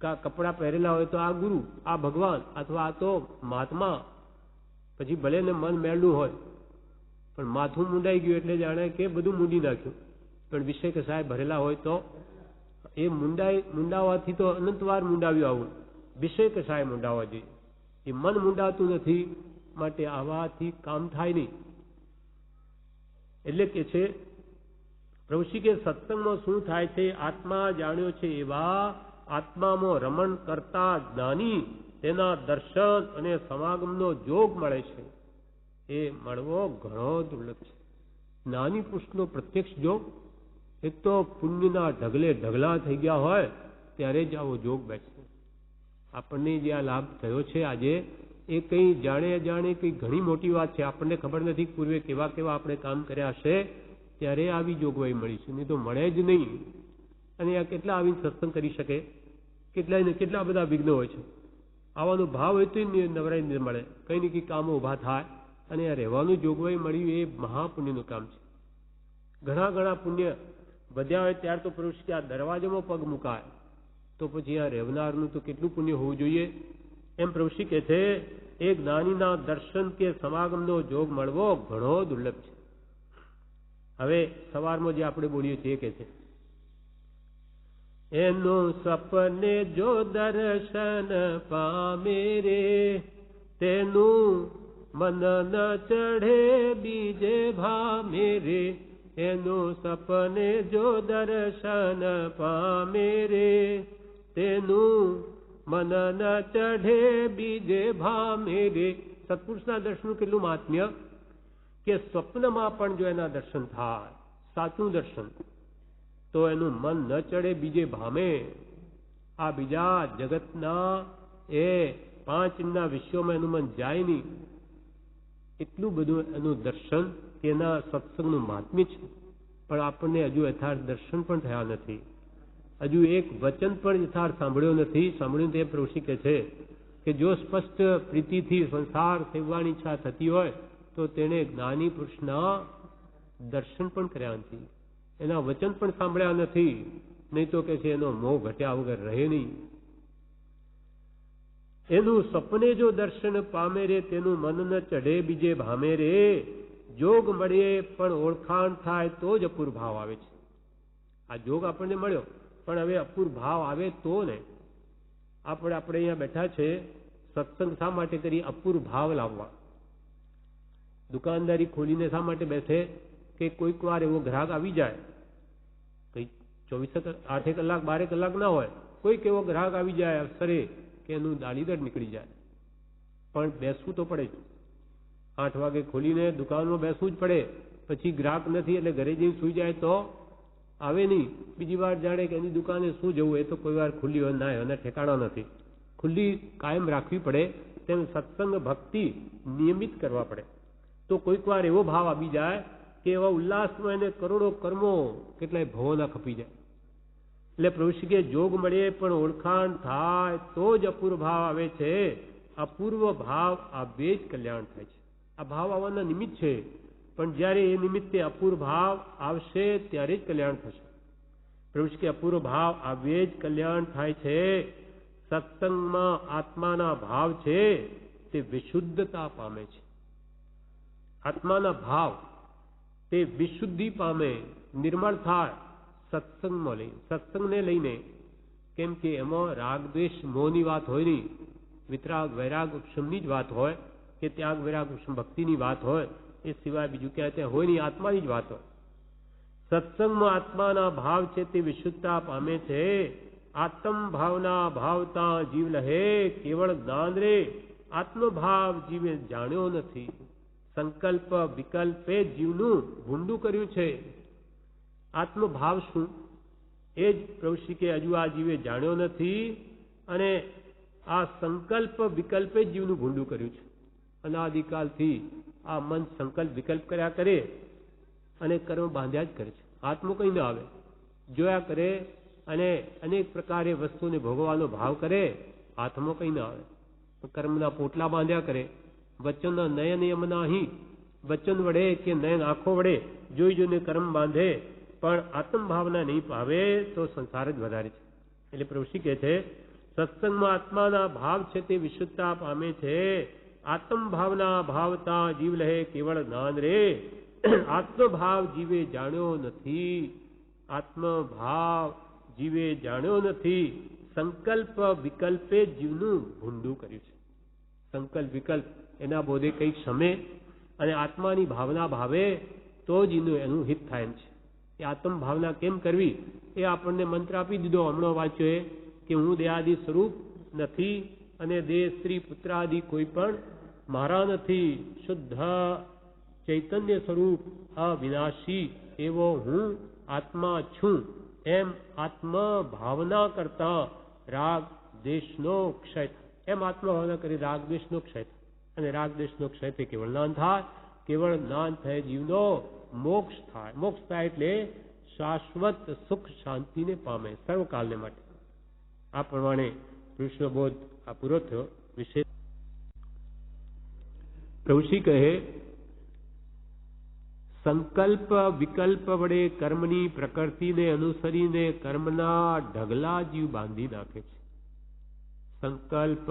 કા કપડા પહેરેલા હોય તો આ ગુરુ, આ ભગવાન, અથવા આ તો મહાત્મા. પછી ભલે ને મન મેળવું હોય, પણ માથું મુંડાઈ ગયું એટલે જાણે કે બધું મૂંડી નાખ્યું. પણ વિષય કે સાહેબ ભરેલા હોય તો એ મુંડાવાથી તો અનંતવાર મુંડાવ્યું. આવું વિષય કે સાહેબ મુંડાવવા જોઈએ. એ મન મુંડાતું નથી, માટે આવાથી કામ થાય નહીં. એટલે કે છે પ્રભુશ્રી કે સત્સંગમાં શું થાય છે? આત્મા જાણ્યો છે એવા આત્મામાં રમણ કરતા જ્ઞાની, તેના દર્શન અને સમાગમનો જોગ મળે છે. એ મળવો ઘણો દુર્લભ છે. જ્ઞાની પુરુષનો પ્રત્યક્ષ જોગ, એક તો પુણ્યના ઢગલે ઢગલા થઈ ગયા હોય ત્યારે જ આવો જોગ બેઠશે. આપણને જે આ લાભ થયો છે આજે, એ કંઈ જાણે અજાણે કંઈ ઘણી મોટી વાત છે. આપણને ખબર નથી પૂર્વે કેવા કેવા આપણે કામ કર્યા હશે, ત્યારે આવી જોગવાઈ મળી છે, નહીં તો મળે જ નહીં. અને આ કેટલા આવીને સત્સંગ કરી શકે? કેટલા બધા વિઘ્નો હોય છે. આવવાનો ભાવ હોય તો નવરાઈ ન મળે, કંઈ ને કંઈ કામો ઊભા થાય, અને આ રહેવાનું જોગવાઈ મળ્યું એ મહાપુણ્યનું કામ છે. ઘણા ઘણા પુણ્ય વધ્યા હોય ત્યાર તો પુરુષ કે આ દરવાજામાં પગ મુકાય, તો પછી આ રહેનારનું તો કેટલું પુણ્ય હોવું જોઈએ. એમ પ્રભુશ્રી કહે છે એ જ્ઞાનીના દર્શન કે સમાગમનો જોગ મળવો ઘણો દુર્લભ છે. હવે સવારમાં જે આપણે બોલીએ છીએ કે છે એનું સપને જો દર્શન પામે રે, તેનું મન ન ચઢે બીજે ભામે રે. એનું સપને જો દર્શન પામે રે, તેનું મન ન ચઢે બીજે ભામે રે. સત્પુરુષના દર્શનનું કેટલું મહાત્મ્ય કે સ્વપ્નમાં પણ જો એના દર્શન થાય, સાચું દર્શન, તો એનું મન ન ચડે બીજે ભામે. આ બીજા જગતના એ 5 વિષયોમાં એનું મન જાય નહીં. એટલું બધું એનું દર્શન કે એના સત્સંગનું મહાત્મ્ય છે. પણ આપણને હજુ યથાર્થ દર્શન પણ થયા નથી, હજુ એક વચન પણ યથાર્થ સાંભળ્યો નથી. સાંભળ્યું તે પ્રભુશ્રી કહે છે કે જો સ્પષ્ટ પ્રીતિથી સંસાર સેવવાની ઈચ્છા થતી હોય તો તેણે જ્ઞાની પુરુષના દર્શન પણ કર્યા નથી, એના વચન પણ સાંભળ્યા નથી. નહીં તો કે છે એનો મોહ ઘટ્યા વગર રહે નહીં. એનું સપને જો દર્શન પામે રે, તેનું મન ન ચઢે બીજે ભામે રે. જોગ મળે પણ ઓળખાણ થાય તો જ અપૂર ભાવ આવે છે. આ જોગ આપણને મળ્યો, પણ હવે અપૂર ભાવ આવે તો ને. આપણે અહીંયા બેઠા છે, સત્સંગ શા માટે કરી? અપૂર ભાવ લાવવા. દુકાનદારી ખોલીને શા માટે બેસે? કે કોઈક વાર એવો ગ્રાહક આવી જાય, કઈ 8 કલાક 12 કલાક ના હોય, કોઈક એવો ગ્રાહક આવી જાય અવસરે કે એનું દાલીદર નીકળી જાય, પણ બેસવું તો પડે જ. 8 વાગે ખોલીને દુકાનમાં બેસવું જ પડે. પછી ગ્રાહક નથી એટલે ઘરે જઈને સૂઈ જાય તો આવે નહીં. બીજી વાર જાણે કે એની દુકાને શું જવું, એ તો કોઈ વાર ખુલ્લી હોય ના અને ઠેકાણા નથી. ખુલ્લી કાયમ રાખવી પડે. તેમ સત્સંગ ભક્તિ નિયમિત કરવા પડે. તો કોઈક વાર એવો ભાવ આવી જાય કે એવા ઉલ્લાસમાં એને કરોડો કર્મો કેટલાય ભવોના ખપી જાય. એટલે પ્રભુ શ્રી કે જોગ મળે પણ ઓળખાણ થાય તો જ અપૂર્વ ભાવ આવે છે. અપૂર્વ ભાવ આવે જ કલ્યાણ થાય છે. આ ભાવ આવવાના નિમિત્ત છે, પણ જ્યારે એ નિમિત્તે અપૂર્વ ભાવ આવશે ત્યારે જ કલ્યાણ થશે. પ્રભુ શ્રી કે અપૂર્વ ભાવ આવે જ કલ્યાણ થાય છે. સત્સંગમાં આત્માના ભાવ છે તે વિશુદ્ધતા પામે છે. આત્માના ભાવ તે વિશુદ્ધિ પામે, નિર્મળ થાય સત્સંગમાં લઈને, સત્સંગને લઈને. કેમ કે એમાં રાગ દ્વેષ મોહની વાત હોય નહીં, વિતરાગ વૈરાગ ઉપશમની જ વાત હોય, કે ત્યાગ વૈરાગ ઉપશમ ભક્તિની વાત હોય. એ સિવાય બીજું ક્યાંય ત્યાં હોય નહીં, આત્માની જ વાત હોય. સત્સંગમાં આત્માના ભાવ છે તે વિશુદ્ધતા પામે છે. આત્મ ભાવના ભાવતા જીવ લહે કેવળ જ્ઞાન રે. આત્મભાવ જીવે જાણ્યો નથી. સંકલ્પ વિકલ્પે જીવનું ભૂંડું કર્યું છે. આત્મભાવ શું? એ જ પ્રભુ શ્રી કે હજુ આ જીવે જાણ્યો નથી. અને આ સંકલ્પ વિકલ્પે જ જીવનું ભૂંડું કર્યું છે. અનાદિકાલથી આ મન સંકલ્પ વિકલ્પ કર્યા કરે અને કર્મ બાંધ્યા જ કરે છે. આત્મો કંઈ ના આવે. જોયા કરે અને અનેક પ્રકારે વસ્તુને ભોગવવાનો ભાવ કરે, આત્મો કંઈ ના આવે. કર્મના પોટલા બાંધ્યા કરે. વચનના નયન યમના અહીં વચન વડે કે નયન આંખો વડે જોઈ જોઈને કર્મ બાંધે, પણ આત્મ ભાવના નહીં પાવે તો સંસાર જ વધારે છે. એટલે પ્રભુ શ્રી કહે છે સત્સંગમાં આત્માના ભાવ છે તે વિશુદ્ધતા પામે છે. આત્મ ભાવના ભાવતા જીવ લહે કેવળ જ્ઞાન રે. આત્મભાવ જીવે જાણ્યો નથી. આત્મભાવ જીવે જાણ્યો નથી. સંકલ્પ વિકલ્પે જીવનું ભૂંડું કર્યું છે. સંકલ્પ વિકલ્પ એના બોધે કંઈક સમે અને આત્માની ભાવના ભાવે તો જ એનું હિત થાય એમ છે. એ આત્મ ભાવના કેમ કરવી એ આપણને મંત્ર આપી દીધો હમણાં વાંચ્યો, કે હું દેહાદિ સ્વરૂપ નથી અને દેહ સ્ત્રી પુત્રાદિ કોઈ પણ મારા નથી. શુદ્ધ ચૈતન્ય સ્વરૂપ અવિનાશી એવો હું આત્મા છું. એમ આત્મ ભાવના કરતા રાગ દેશનો ક્ષય થાય. એમ આત્મભાવના કરી રાગ દ્વેષનો ક્ષય થાય. અને રાગ દ્વેષનો ક્ષયથી કેવળ જ્ઞાન થાય. કેવળ જ્ઞાન થાય જીવનો મોક્ષ થાય. મોક્ષ થાય એટલે શાશ્વત સુખ શાંતિને પામે સર્વકાલને માટે. આ પ્રમાણે કૃષ્ણબોધ આ પૂરો થયો. વિશે પ્રભુશ્રી કહે સંકલ્પ વિકલ્પ વડે કર્મની પ્રકૃતિને અનુસરીને કર્મના ઢગલા જીવ બાંધી નાખે છે. સંકલ્પ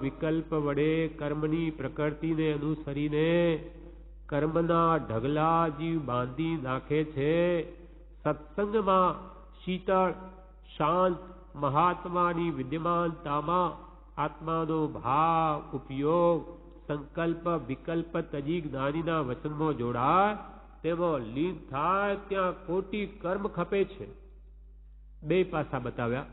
વિકલ્પ વડે કર્મની પ્રકૃતિને અનુસરીને કર્મના ઢગલા જીવ બાંધી નાખે છે. સત્સંગમાં શીતળ શાંત મહાત્માની વિદ્યમાનતામાં આત્માનો ભાવ ઉપયોગ સંકલ્પ વિકલ્પ તજી જ્ઞાનીના વચનમાં જોડાય, તેમાં લીન થાય ત્યાં કોટી કર્મ ખપે છે. બે પાસા બતાવ્યા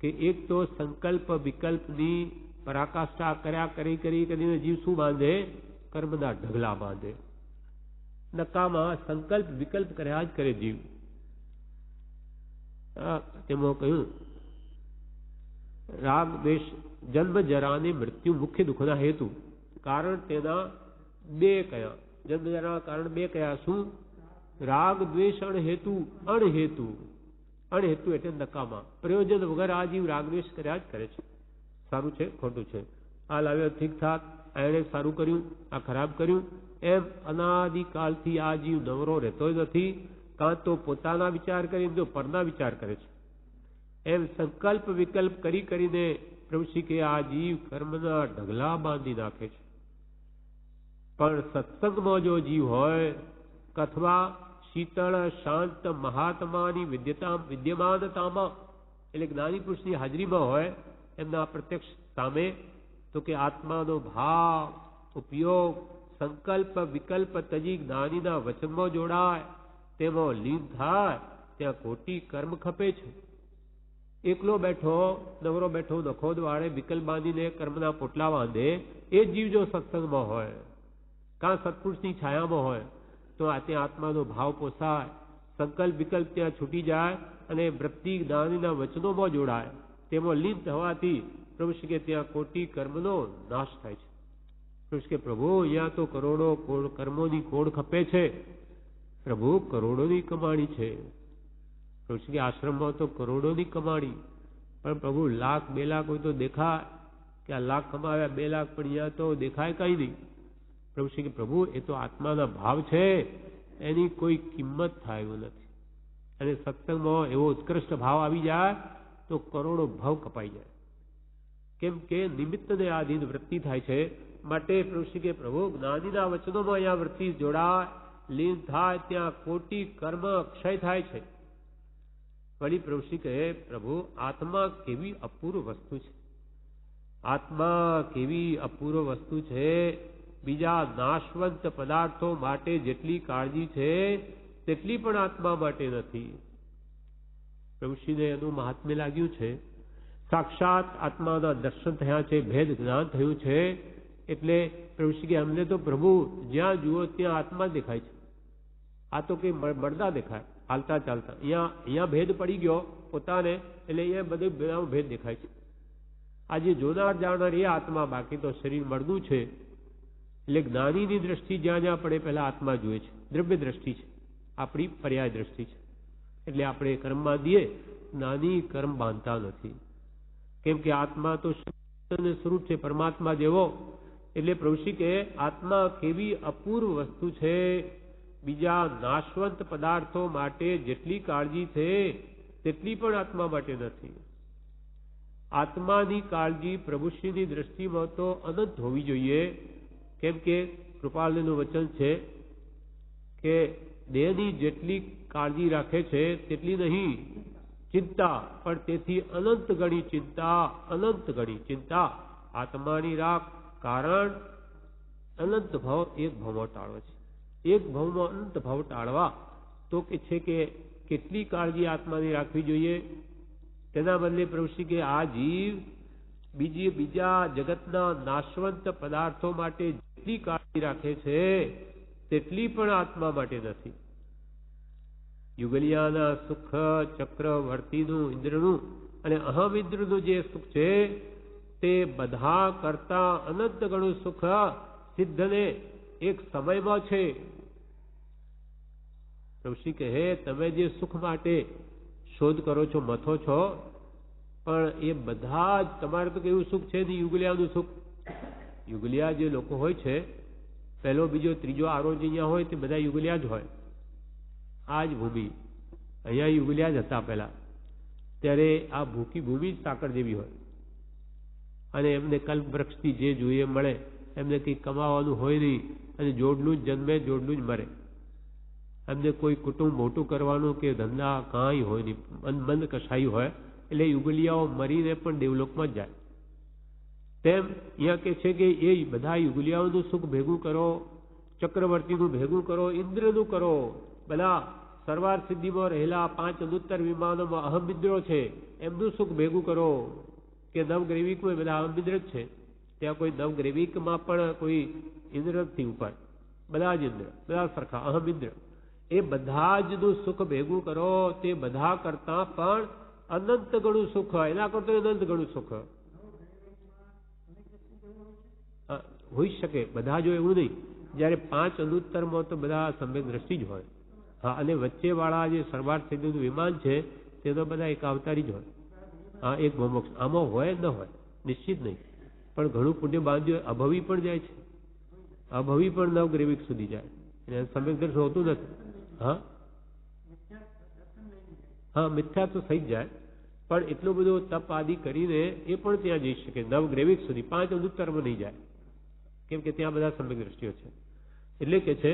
કે એક તો સંકલ્પ વિકલ્પની પરાકાષ્ઠા કર્યા કરીને જીવ શું બાંધે? કર્મના ઢગલા બાંધે. નકામાં સંકલ્પ વિકલ્પ કર્યા જ કરે જીવ. તેમાં કહ્યું રાગ દ્વેષ જન્મ જરા અને મૃત્યુ મુખ્ય દુઃખના હેતુ. કારણ તેના બે કયા? જન્મ જરા કારણ બે કયા? શું? રાગ દ્વેષ અણહેતુ. અણહેતુ અણહેતુ એટલે નકામા પ્રયોજન વગર આ જીવ રાગ દ્વેષ કર્યા જ કરે છે. સારું છે ખોટું છે, આ લાવ્યો ઠીક ઠાક, એણે સારું કર્યું આ ખરાબ કર્યું, એમ અનાદિકાલથી આ જીવ નવરો રહેતો નથી. કાં તો પોતાના વિચાર કરીને જો પરના વિચાર કરે છે. એમ સંકલ્પ વિકલ્પ કરીને પ્રભુ શ્રી કે આ જીવ કર્મના ઢગલા બાંધી નાખે છે. પણ સત્સંગમાં જો જીવ હોય અથવા શીતળ શાંત મહાત્માની વિદ્યમાનતામાં, એટલે જ્ઞાની પુરુષની હાજરીમાં હોય એમના પ્રત્યક્ષ સામે, તો કે આત્માનો ભાવ ઉપયોગ સંકલ્પ વિકલ્પ તજી જ્ઞાનીના વચનમાં જોડાય, તેમાં લીન થાય, ત્યાં ખોટી કર્મ ખપે છે. એકલો બેઠો નવરો બેઠો નખો દ્વાડે વિકલ્પ બાંધીને કર્મના પોટલા બાંધે એ જીવ જો સત્સંગમાં હોય, કાં સત્પુરુષની છાયામાં હોય, તો ત્યાં આત્માનો ભાવ પોસાય, સંકલ્પ વિકલ્પ ત્યાં છૂટી જાય અને વૃત્તિ જ્ઞાનીના વચનોમાં જોડાય, તેમાં લીન થવાથી પ્રભુ શ્રી કે ત્યાં કોટી કર્મનો નાશ થાય છે. પ્રભુ શ્રી કે પ્રભુ અહીંયા તો કરોડો કર્મોની કોડ ખપે છે, પ્રભુ કરોડોની કમાણી છે. પ્રભુ શ્રી કે આશ્રમમાં તો કરોડોની કમાણી, પણ પ્રભુ લાખ 2 લાખ હોય તો દેખાય કે આ લાખ કમાવ્યા 2 લાખ, પણ અહીંયા તો દેખાય કઈ નહીં. પ્રભુ શ્રી કે પ્રભુ એ તો આત્માના ભાવ છે, એની કોઈ કિંમત થાય એવું નથી. અને સત્સંગમાં એવો ઉત્કૃષ્ટ ભાવ આવી જાય તો કરોડો ભાવ કપાઈ જાય, કેમ કે નિમિત્તને આધીન વૃત્તિ થાય છે. માટે પ્રભુ શ્રી કે પ્રભુ જ્ઞાનીના વચનોમાં અહીંયા વૃત્તિ જોડાય, લીન થાય, ત્યાં કોટી કર્મ ક્ષય થાય છે. વળી પ્રભુ શ્રી કહે પ્રભુ આત્મા કેવી અપૂર્વ વસ્તુ છે, આત્મા કેવી અપૂર્વ વસ્તુ છે. બીજા નાશવંત પદાર્થો માટે જેટલી કાળજી છે તેટલી પણ આત્મા માટે નથી. પ્રભુશ્રીને એનું મહાત્મ્ય લાગ્યું છે. સાક્ષાત આત્માના દર્શન થયા છે, ભેદ જ્ઞાન થયું છે. એટલે પ્રભુશ્રી કે અમને તો પ્રભુ જ્યાં જુઓ ત્યાં આત્મા દેખાય છે. આ તો કઈ મળતા દેખાય હાલતા ચાલતા, અહીંયા ભેદ પડી ગયો પોતાને, એટલે અહીંયા બધું ભેદ દેખાય છે. આજે જોનાર જાણનાર એ આત્મા, બાકી તો શરીર મળતું છે. એટલે જ્ઞાનીની દ્રષ્ટિ જ્યાં જ્યાં પડે પહેલા આત્મા જુએ છે, દ્રવ્ય દ્રષ્ટિ છે, આપણી પર્યાય દ્રષ્ટિ છે. એટલે આપણે કર્મ બાંધીએ, જ્ઞાની કર્મ બાંધતા નથી, કેમ કે આત્મા તો સ્વરૂપ છે પરમાત્મા જેવો. એટલે પ્રભુશ્રી કે આત્મા કેવી અપૂર્વ વસ્તુ છે, બીજા નાશવંત પદાર્થો માટે જેટલી કાળજી છે તેટલી પણ આત્મા માટે નથી. આત્માની કાળજી પ્રભુશ્રીની દ્રષ્ટિમાં તો અનંત હોવી જોઈએ, કેમ કે કૃપાલનું વચન છે કે દેહની જેટલી કાળજી રાખે છે તેટલી નહીં ચિંતા, પણ તેથી અનંત ગણી ચિંતા, અનંત ગણી ચિંતા આત્માની રાખ. કારણ અનંત ભાવ એક ભાવમાં ટાળવો છે. એક ભાવમાં અનંત ભાવ ટાળવા તો કે છે કે કેટલી કાળજી આત્માની રાખવી જોઈએ. તેના બદલે પ્રભુશ્રી કે આ જીવ બીજા જગતના નાશવંત પદાર્થો માટે જેટલી કાળજી રાખે છે તેટલી પણ આત્મા માટે નથી. યુગલિયાના સુખ ચક્રવર્તીનું ઇન્દ્રનું અને અહમ ઇન્દ્રનું જે સુખ છે તે બધા કરતા અનંત ગણું સુખ સિદ્ધને એક સમયમાં છે. પ્રભુશ્રી કહે તમે જે સુખ માટે શોધ કરો છો, મથો છો, પણ એ બધા જ તમારે તો કેવું સુખ છે ને યુગલિયાનું સુખ. યુગલિયા જે લોકો હોય છે, પહેલો બીજો ત્રીજો આરોજ અહીંયા હોય તે બધા યુગલિયા જ હોય. આ જ ભૂમિ અહીંયા યુગલિયા જ હતા પહેલા. ત્યારે આ ભૂખી ભૂમિ જ સાકર જેવી હોય અને એમને કલ્પ વૃક્ષથી જે જોઈએ મળે, એમને કંઈ કમાવાનું હોય નહીં અને જોડલું જ જન્મે જોડલું જ મરે. એમને કોઈ કુટુંબ મોટું કરવાનું કે ધંધા કાંઈ હોય નહીં, બંધ કસાઈ હોય. એટલે યુગલિયાઓ મરીને પણ દેવલોકમાં જ જાય. તેમ અહીંયા કે છે કે એ બધા યુગલિયાઓનું સુખ ભેગું કરો, ચક્રવર્તીનું ભેગું કરો, ઇન્દ્રનું કરો, બધા સરવાર સિદ્ધિમાં રહેલા 5 અનુત્તર વિમાનોમાં અહમિન્દ્રો છે એમનું સુખ ભેગું કરો. કે નવગ્રેવિકમાં બધા અહમિન્દ્ર જ છે, ત્યાં કોઈ નવગ્રેવિકમાં પણ કોઈ ઇન્દ્ર નથી ઉપર, બધા જ ઇન્દ્ર, બધા સરખા અહમિન્દ્ર. એ બધા જનું સુખ ભેગું કરો, તે બધા કરતા પણ અનંત ગણું સુખ, એના કરતા અનંત ગણું સુખ હોઈ શકે. બધા જો એવું નહીં, જયારે 5 અનુત્તરમાં તો બધા સમ્યક દ્રષ્ટિ જ હોય. હા, અને વચ્ચે વાળા જે સરવાર સિદ્ધિનું વિમાન છે તે તો બધા એક અવતારી જ હોય. હા, એક મોક્ષ આમાં હોય ન હોય નિશ્ચિત નહીં, પણ ઘણું પુણ્ય બાંધ્યું અભવી પણ જાય છે, અભવી પણ નવગ્રેવિક સુધી જાય, એને સમ્યક દર્શન હોતું નથી. હા હા, મિથ્યા તો થઈ જ જાય, પણ એટલો બધો તપ આદિ કરીને એ પણ ત્યાં જઈ શકે નવગ્રેવિક સુધી, 5 અનુત્તરમાં નહીં જાય, કેમ કે ત્યાં બધા સમ્યક દ્રષ્ટિઓ છે. એટલે કે છે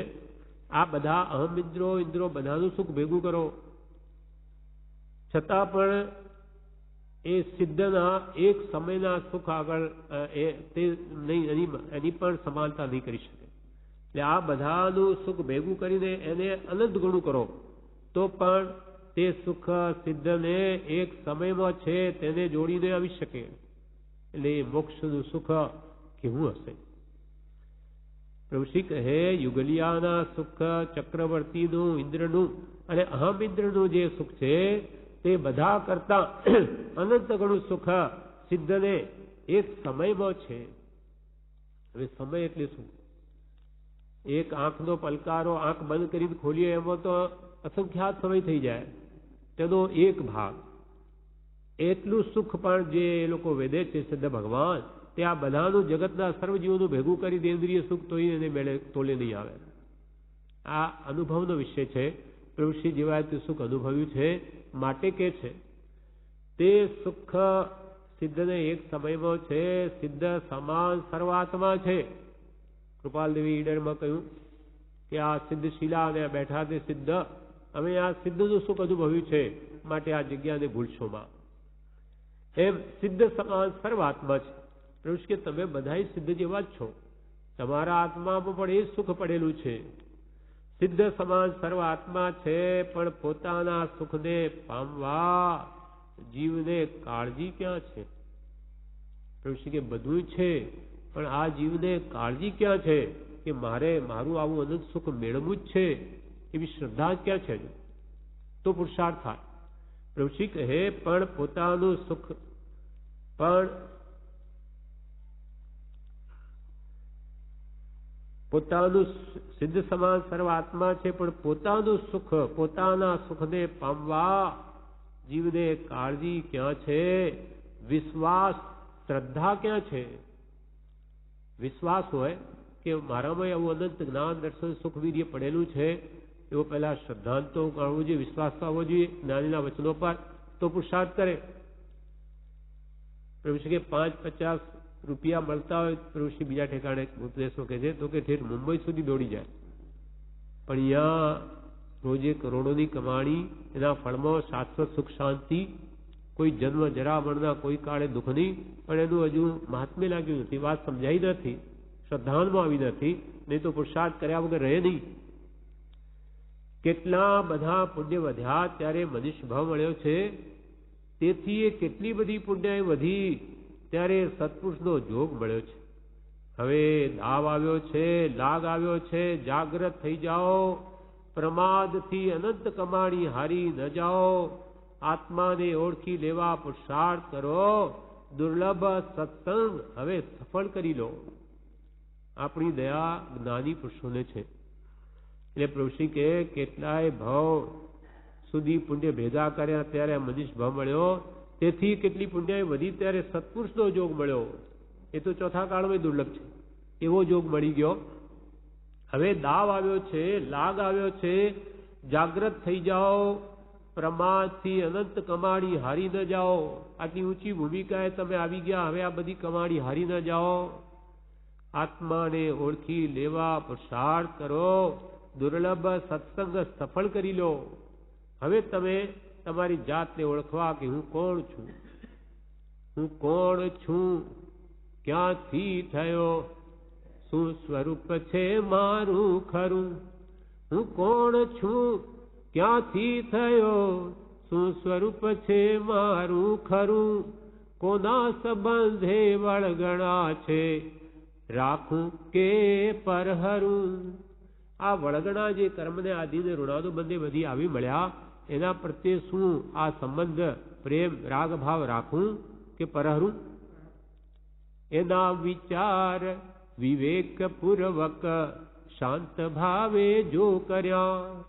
આ બધા અહમ ઇન્દ્રો બધાનું સુખ ભેગું કરો, છતાં પણ એ સિદ્ધના એક સમયના સુખ આગળ તે નહીં, એની પણ સમાનતા નહીં કરી શકે. એટલે આ બધાનું સુખ ભેગું કરીને એને અનંત ગણું કરો તો પણ તે સુખ સિદ્ધને એક સમયમાં છે તેને જોડીને આવી શકે. એટલે એ મોક્ષનું સુખ કેવું હશે? પ્રભુશ્રી કહે યુગલિયાના સુખ, ચક્રવર્તીનું, ઇન્દ્રનું અને અહમ ઇન્દ્રનું જે સુખ છે તે બધા કરતા અનંત ગણું સુખ સિદ્ધને એક સમયમાં છે. હવે સમય એટલે શું? એક આંખનો પલકારો આંખ બંધ કરીને ખોલીએ એમાં તો અસંખ્યાત સમય થઈ જાય, તેનો એક ભાગ. એટલું સુખ પણ જે એ લોકો વેદે છે સિદ્ધ ભગવાન, તે આ બધાનું જગતના સર્વજીવોનું ભેગું કરી ઇન્દ્રિય સુખ તો એને મેળે તોલે નહીં આવે. આ અનુભવનો વિષય છે. પ્રભુશ્રી જેવાય તે સુખ અનુભવ્યું છે માટે કે છે તે સુખ સિદ્ધને એક સમયમાં છે. સિદ્ધ સમાન સર્વાત્મા છે. કૃપાલદેવી ઈડરમાં કહ્યું કે આ સિદ્ધ શિલા અને બેઠા તે સિદ્ધ, અમે આ સિદ્ધનું સુખ અનુભવ્યું છે માટે આ જગ્યાને ભૂલશોમાં. એમ સિદ્ધ સમાન સર્વાત્મા છે. પ્રભુ કે તમે બધા સિદ્ધ જેવા જ છો, તમારા આત્મામાં પણ એ સુખ પડેલું છે. સિદ્ધ સમાન સર્વાત્મા છે, પણ પોતાના સુખને પામવા જીવને કાળજી ક્યાં છે? પ્રભુ કે બધું છે, પણ આ જીવને કાળજી ક્યાં છે કે મારું આવું અનંત સુખ મેળવવું જ છે? એવી શ્રદ્ધા ક્યાં છે? તો પુરુષાર્થ થાય. પ્રભુ કહે પણ પોતાનું સુખ પણ પોતાનું સિદ્ધ સમાન સર્વાત્મા છે, પણ પોતાનું સુખ, પોતાના સુખને પામવા જીવને કાળજી ક્યાં છે? વિશ્વાસ, શ્રદ્ધા ક્યાં છે? વિશ્વાસ હોય કે મારામાં આવું અનંત જ્ઞાન, દર્શન, સુખ, વીર્ય પડેલું છે, એવો પહેલા શ્રદ્ધાંતો કાઢવું જોઈએ, વિશ્વાસ તો આવવો જોઈએ જ્ઞાનીના વચનો પર, તો પુરુષાર્થ કરે. પ્રભુ કે 5-50 રૂપિયા મળતા હોય પ્રભુ બીજા ઠેકાણે ઉપદેશો કહે છે તો કે ઠેઠ મુંબઈ સુધી દોડી જાય, પણ અહીંયા રોજે કરોડોની કમાણી, એના ફળમાં શાશ્વત સુખ શાંતિ, કોઈ જન્મ જરા મરણના કોઈ કાળે દુઃખ નહીં, પણ એનું હજુ મહાત્મ્ય લાગ્યું નથી, વાત સમજાઈ નથી, શ્રદ્ધામાં આવી નથી, નહીં તો પુરુષાર્થ કર્યા વગર રહે નહીં. કેટલા બધા પુણ્ય વધ્યા ત્યારે મનુષ્ય ભાવ મળ્યો છે, તેથી એ કેટલી બધી પુણ્ય વધી ત્યારે સત્પુરુષનો જોગ મળ્યો છે. હવે દાવ આવ્યો છે, લાગ આવ્યો છે, જાગ્રત થઈ જાઓ, પ્રમાદથી અનંત કમાણી હારી ન જાઓ, આત્માને ઓળખી લેવા પુરુષાર્થ કરો, દુર્લભ સત્સંગ હવે સફળ કરી લો. આપણી દયા જ્ઞાની પુરુષોને છે. એટલે પ્રભુશ્રી કે કેટલાય ભાવ સુધી પુણ્ય ભેગા કર્યા ત્યારે મનુષ્ય ભાવ મળ્યો, તેથી કેટલી પુણ્ય વધી ત્યારે સત્પુરુષનો જોગ મળ્યો. એ તો ચોથા કાળમાં દુર્લભ છે, એવો જોગ મળી ગયો. હવે દાવ આવ્યો છે, લાગ આવ્યો છે, જાગ્રત થઈ જાઓ, પ્રમાદથી અનંત કમાણી હારી ન જાઓ. આટલી ઊંચી ભૂમિકાએ તમે આવી ગયા, હવે આ બધી કમાણી હારી ન જાઓ, આત્માને ઓળખી લેવા પુરુષાર્થ કરો, દુર્લભ સત્સંગ સફળ કરી લો. હવે તમે તમારી જાતને ઓળખવા કે હું કોણ છું, હું કોણ છું, ક્યાંથી થયો, શું સ્વરૂપ છે મારું ખરું, હું કોણ છું, ક્યાંથી થયો, શું સ્વરૂપ છે મારું ખરું, કોના સંબંધે વળગણા છે, રાખું કે પરહરું. આ વળગણા જે કર્મને આદિને ઋણાદુ બંને બધી આવી મળ્યા, એના પ્રત્યે શું આ સંબંધ, પ્રેમ, રાગ ભાવ રાખું કે પરહરું? એના વિચાર વિવેક પૂર્વક શાંત ભાવે જો કર્યા.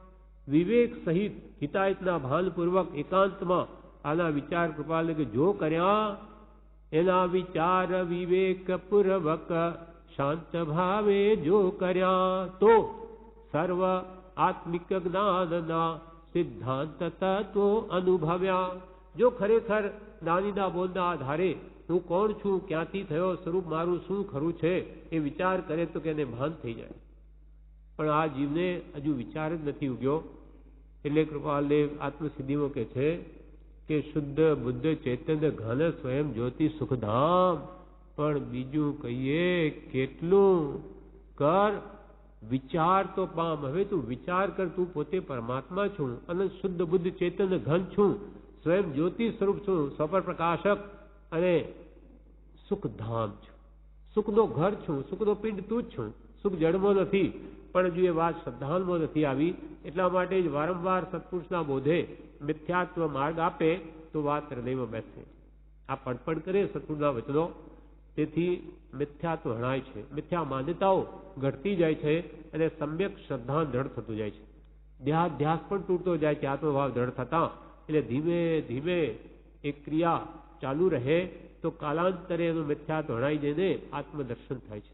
વિવેક સહિત હિતાયતના ભાનપૂર્વક એકાંતમાં આના વિચાર કૃપાલે કે જો કર્યા, એના વિચાર વિવેક પૂર્વક શાંત ભાવે જો કર્યા, તો સર્વ આત્મિક જ્ઞાનના સિદ્ધાંત તત્વો અનુભવ્યા. જો ખરેખર જ્ઞાનીના બોધના આધારે હું કોણ છું, ક્યાંથી થયો, સ્વરૂપ મારું શું ખરું છે, એ વિચાર કરે તો કે એને ભાન થઈ જાય. પણ આ જીવને હજુ વિચાર જ નથી ઉગ્યો. એટલે કૃપાલદેવ આત્મસિદ્ધિમાં કહે છે કે શુદ્ધ બુદ્ધ ચૈતન્ય ઘન સ્વયં જ્યોતિ સુખધામ. પણ બીજું કહીએ કેટલું કર, વિચાર તો પામ. હવે તું વિચાર કર, તું પોતે પરમાત્મા છું અને શુદ્ધ બુદ્ધ ચૈતન્ય ઘન છું, સ્વયં જ્યોતિ સ્વરૂપ છું, સ્વપર પ્રકાશક અને સુખધામ છું, સુખનો ઘર છું, સુખનો પિંડ તું જ છું. સુખ જડમાં નથી, પણ જો એ વાત શ્રદ્ધામાં નથી આવી, એટલા માટે જ વારંવાર સત્પુરુષના બોધે મિથ્યાત્વ માર્ગ આપે તો વાત હૃદયમાં બેસે. આ પડપડ કરે સત્પુરુષના વચનો, તેથી મિથ્યાત્વ હણાય છે, મિથ્યા માન્યતાઓ ઘટતી જાય છે અને સમ્યક શ્રદ્ધા દ્રઢ થતું જાય છે. ધ્યાસ પણ તૂટતો જાય છે આત્મભાવ દ્રઢ થતા. એટલે ધીમે ધીમે એક ક્રિયા ચાલુ રહે તો કાલાંતરે એનું મિથ્યાત્વ હણાઈ જઈને આત્મદર્શન થાય છે.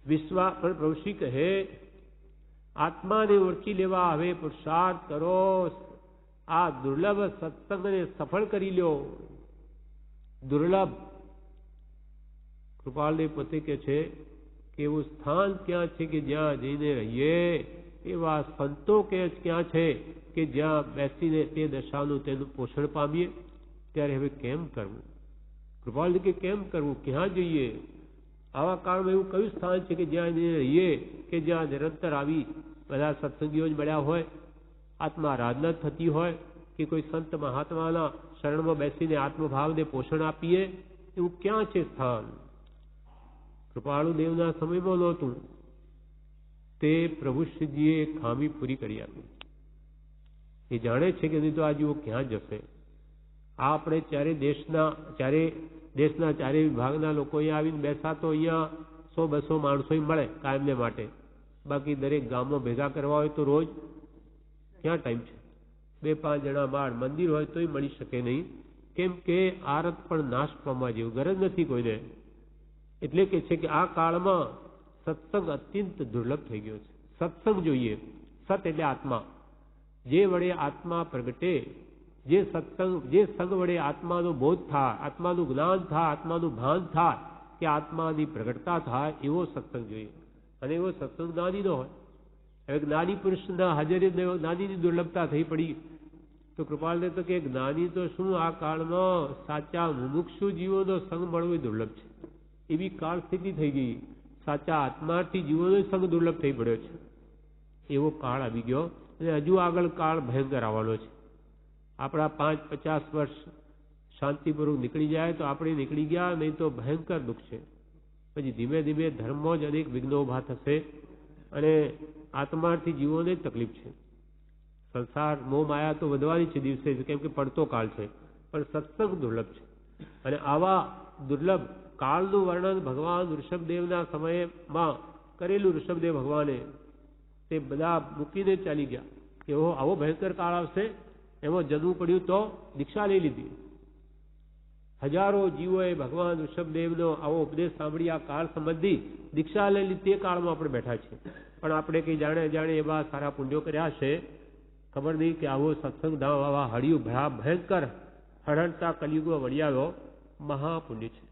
વિશ્વા પણ પ્રભુશ્રી કહે આત્માને ઓળખી લેવા હવે પુરુષાર્થ કરો, આ દુર્લભ સત્સંગને સફળ કરી લ્યો. દુર્લભ કૃપાલદેવ પોતે કે છે કે એવું સ્થાન ક્યાં છે કે જ્યાં જઈને રહીએ, એવા સંતો ક્યાં છે કે જ્યાં બેસીને તે દશાનું તેનું પોષણ પામીએ. ત્યારે હવે કેમ કરવું? કૃપાલદેવ કે કેમ કરવું, ક્યાં જઈએ? આવા કાળમાં એવું કયું સ્થાન છે કે જ્યાં જઈને રહીએ કે જ્યાં નિરંતર આવી બધા સત્સંગીઓ જ મળ્યા હોય, આત્મા આરાધના થતી હોય, કે કોઈ સંત મહાત્માના શરણમાં બેસીને આત્મભાવને પોષણ આપીએ? એવું ક્યાં છે સ્થાન? કૃપાળુ દેવના સમયમાં નહોતું. તે પ્રભુશ્રીજીએ ખામી પૂરી કરી આપી. એ જાણે છે કે નહીં તો આ જીવો ક્યાં જશે? આ આપણે ચારે દેશના ચારે વિભાગના લોકો અહીંયા આવીને બેસા તો અહીંયા 100-200 માણસો મળે કાયમને માટે. બાકી દરેક ગામમાં ભેગા કરવા હોય તો રોજ ક્યાં ટાઈમ છે? 2-5 જણા બાર મંદિર હોય તોય મળી શકે નહીં. કેમ કે આરત પણ નાશ પામવા જેવું, ગરજ નથી કોઈને. એટલે કે છે કે આ કાળમાં સત્સંગ અત્યંત દુર્લભ થઈ ગયો છે. સત્સંગ જોઈએ. સત એટલે આત્મા, જે વડે આત્મા પ્રગટે, જે સંગ વડે આત્માનો બોધ થાય, આત્માનું જ્ઞાન થાય, આત્માનું ભાન થાય, કે આત્માની પ્રગટતા થાય, એવો સત્સંગ જોઈએ. અને એવો સત્સંગ જ્ઞાનીનો હોય. હવે જ્ઞાની પુરુષના હાજરી જ્ઞાનીની દુર્લભતા થઈ પડી તો કૃપાલને તો કે જ્ઞાની તો શું, આ કાળમાં સાચા મુમુક્ષુ જીવોનો સંગ મળવો દુર્લભ છે. એવી કાળ સ્થિતિ થઈ ગઈ. સાચા આત્માર્થી જીવોનો સંગ દુર્લભ થઈ પડ્યો છે. એવો કાળ આવી ગયો અને હજુ આગળ કાળ ભયંકર આવવાનો છે. આપણા 5-50 વર્ષ શાંતિપૂર્વક નીકળી જાય તો આપણે નીકળી ગયા, નહીં તો ભયંકર દુઃખ છે. પછી ધીમે ધીમે ધર્મમાં જ અનેક વિઘ્નો ઉભા થશે અને આત્માર્થી જીવોને જ તકલીફ છે. સંસાર મોહ માયા તો વધવાની છે દિવસે, કેમ કે પડતો કાળ છે, પણ સત્સંગ દુર્લભ છે. અને આવા દુર્લભ કાળનું વર્ણન ભગવાન ઋષભદેવના સમયમાં કરેલું. ઋષભદેવ ભગવાને તે બધા મૂકીને ચાલી ગયા કે આવો ભયંકર કાળ આવશે, એમાં જન્મવું પડ્યું તો દીક્ષા લઈ લીધી. હજારો જીવોએ ભગવાન ઋષભદેવનો આવો ઉપદેશ સાંભળી આ કાળ સંબંધી દીક્ષા લઈ લીધી. તે કાળમાં આપણે બેઠા છીએ, પણ આપણે કંઈ જાણે એવા સારા પુણ્યો કર્યા છે, ખબર નહીં કે આવો સત્સંગ ધામ આવા હળિયું ભયંકર હળહળતા કલિયુગમાં વળ્યાવો મહાપુણ્ય છે.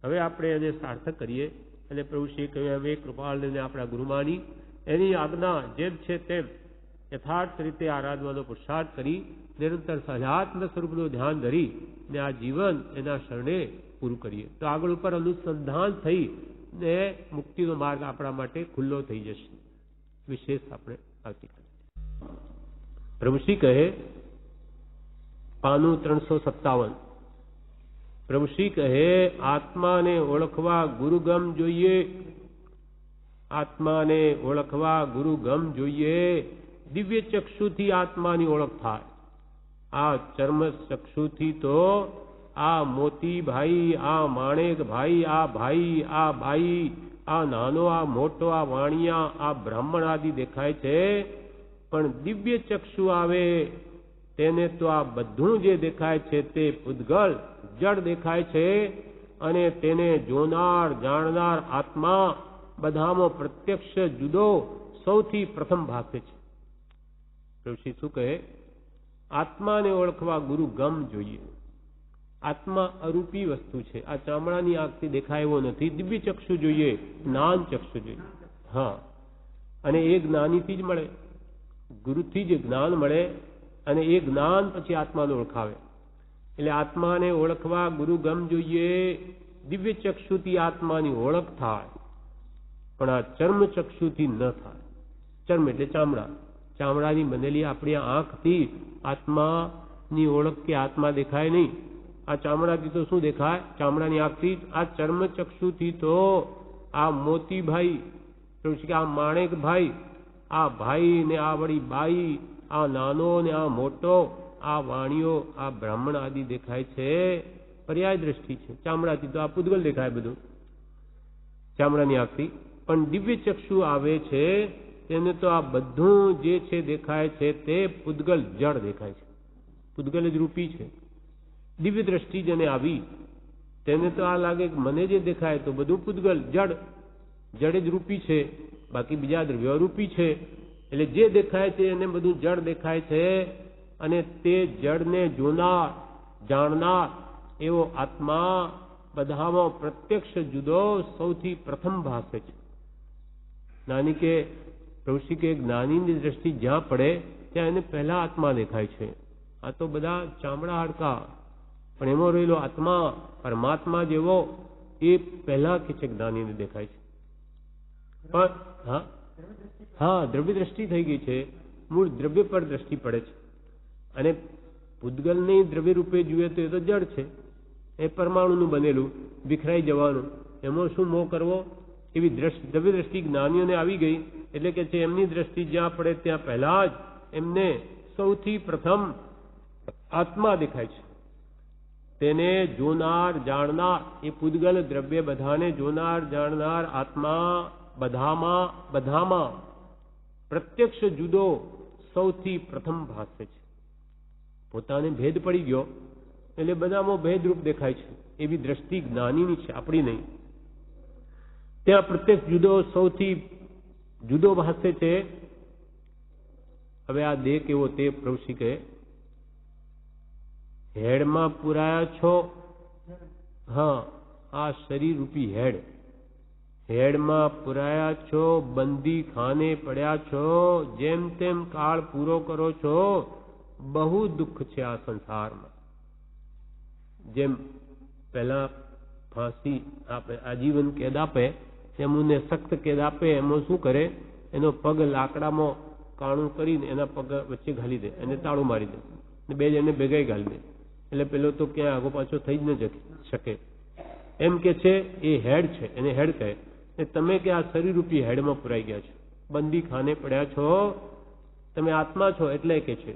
હવે આપણે એને સાર્થક કરીએ. અને પ્રભુશ્રી કહ્યું હવે કૃપાળને આપણા ગુરુમાની એની આજ્ઞા જેમ છે તેમ યથાર્થ રીતે આરાધવાનો પુરુષાર્થ કરી નિરંતર સહજાત્મ સ્વરૂપનું ધ્યાન ધરી ને આ જીવન એના શરણે પૂરું કરીએ તો આગળ ઉપર અનુસંધાન થઈ ને મુક્તિનો માર્ગ આપણા માટે ખુલ્લો થઈ જશે. વિશેષ આપણે આવતીકાલે પ્રભુશ્રી કહે પાનું 357. પ્રભુશ્રી કહે આત્માને ઓળખવા ગુરુગમ જોઈએ. આત્માને ઓળખવા ગુરુગમ જોઈએ. દિવ્ય ચક્ષુથી આત્માની ઓળખ થાય. આ ચર્મ ચક્ષુથી તો આ મોતીભાઈ, આ માણેકભાઈ, આ ભાઈ, આ બાઈ, આ નાનો, આ મોટો, આ વાણિયા, આ બ્રાહ્મણ આદિ દેખાય છે. પણ દિવ્ય ચક્ષુ આવે તેને તો આ બધું જે દેખાય છે તે પૂતગલ જડ દેખાય છે. અને તેને જોનાર જાણનાર આત્મા બધામાં પ્રત્યક્ષ જુદો સૌથી પ્રથમ ભાગે છે. ઋષિ શું કહે? આત્માને ઓળખવા ગુરુ ગમ જોઈએ. આત્મા અરૂપી વસ્તુ છે, આ ચામડાની આંખથી દેખાય એવો નથી. દિવ્ય ચક્ષુ જોઈએ, જ્ઞાન ચક્ષુ જોઈએ. હા, અને એ જ્ઞાનીથી જ મળે, ગુરુથી જ જ્ઞાન મળે, અને એ જ્ઞાન પછી આત્માને ઓળખાવે. એટલે આત્માને ઓળખવા ગુરુ ગમ જોઈએ. દિવ્ય ચક્ષુથી આત્માની ઓળખ થાય, પણ આ ચર્મ ચક્ષુથી ન થાય. ચર્મ એટલે ચામડા, ચામડાની બનેલી આપણી આંખથી આત્માની ઓળખ કે આત્મા દેખાય નહીં. આ ચામડાથી તો શું દેખાય? ચામડાની આંખથી. આ ચર્મ ચક્ષુથી તો આ મોતીભાઈ, આ માણેકભાઈ, આ ભાઈ ને આ વળી બાઈ, આ નાનો ને આ મોટો, આ વાણીઓ, આ બ્રાહ્મણ આદિ દેખાય છે. પર્યાય દ્રષ્ટિ છે. ચામડાથી તો આ પૂતગલ દેખાય બધું, ચામડાની આંખથી. પણ દિવ્ય ચક્ષુ આવે છે તેને તો આ બધું જે છે દેખાય છે તે પૂતગલ જળ દેખાય છે. પૂતગલ જ રૂપી છે. દિવ્ય દ્રષ્ટિ જેને આવી તેને તો આ લાગે કે મને જે દેખાય તો બધું પૂતગલ જડ, જડ જ રૂપી છે, બાકી બીજા દ્રવ્યો રૂપી છે. એટલે જે દેખાય છે એને બધું જડ દેખાય છે. અને તે જડને જોનાર, જાણનાર એવો આત્મા બધામાં પ્રત્યક્ષ જુદો સૌથી પ્રથમ ભાસે છે. નાની કે ઋષિ કે જ્ઞાનીની દ્રષ્ટિ જ્યાં પડે ત્યાં એને પહેલા આત્મા દેખાય છે. આ તો બધા ચામડા હાડકા, પણ એમાં રહેલો આત્મા પરમાત્મા જેવો એ પહેલા કે છે જ્ઞાનીને દેખાય છે. પણ હા, દ્રવ્ય દ્રષ્ટિ થઈ ગઈ છે. મૂળ દ્રવ્ય પર દ્રષ્ટિ પડે છે. અને પૂતગલને દ્રવ્ય રૂપે જુએ તો એ તો જડ છે, એ પરમાણુનું બનેલું, વિખરાઈ જવાનું. એમાં શું મોહ કરવો? એવી દ્રવ્ય દ્રષ્ટિ જ્ઞાનીઓને આવી ગઈ. એટલે કે છે એમની દ્રષ્ટિ જ્યાં પડે ત્યાં પહેલા જ એમને સૌથી પ્રથમ આત્મા દેખાય છે. તેને જોનાર, જાણનાર, એ પૂતગલ દ્રવ્ય બધાને જોનાર, જાણનાર આત્મા બધામાં પ્રત્યક્ષ જુદો સૌથી પ્રથમ ભાસે છે. પોતાને ભેદ પડી ગયો એટલે બધામાં ભેદરૂપ દેખાય છે. એવી દ્રષ્ટિ જ્ઞાનીની છે, આપણી નહીં. ત્યાં પ્રત્યક્ષ જુદો સૌથી જુદો ભાસે છે. હવે આ દેહ કેવો તે પ્રભુ કહે, હેડમાં પુરાયા છો. હા, આ શરીર રૂપી હેડ, હેડમાં પુરાયા છો, બંદી ખાને પડ્યા છો, જેમ તેમ કાળ પૂરો કરો છો. બહુ દુઃખ છે આ સંસારમાં. જેમ પહેલા ફાંસી આપે, આજીવન કેદ આપે, એમને સખ્ત કેદ આપે, એમાં શું કરે? એનો પગ લાકડામાં કાણું કરીને એના પગ વચ્ચે ઘાલી દે અને તાળું મારી દે, બે જણને ભેગાઈ ઘાલી દે. એટલે પેલો તો ક્યાં આગો પાછો થઈ જ ન શકે. એમ કે છે એ હેડ છે, એને હેડ કહે. તમે કે આ શરીર રૂપી હેડમાં પુરાઈ ગયા છો, બંદી ખાને પડ્યા છો, તમે આત્મા છો. એટલે કે છે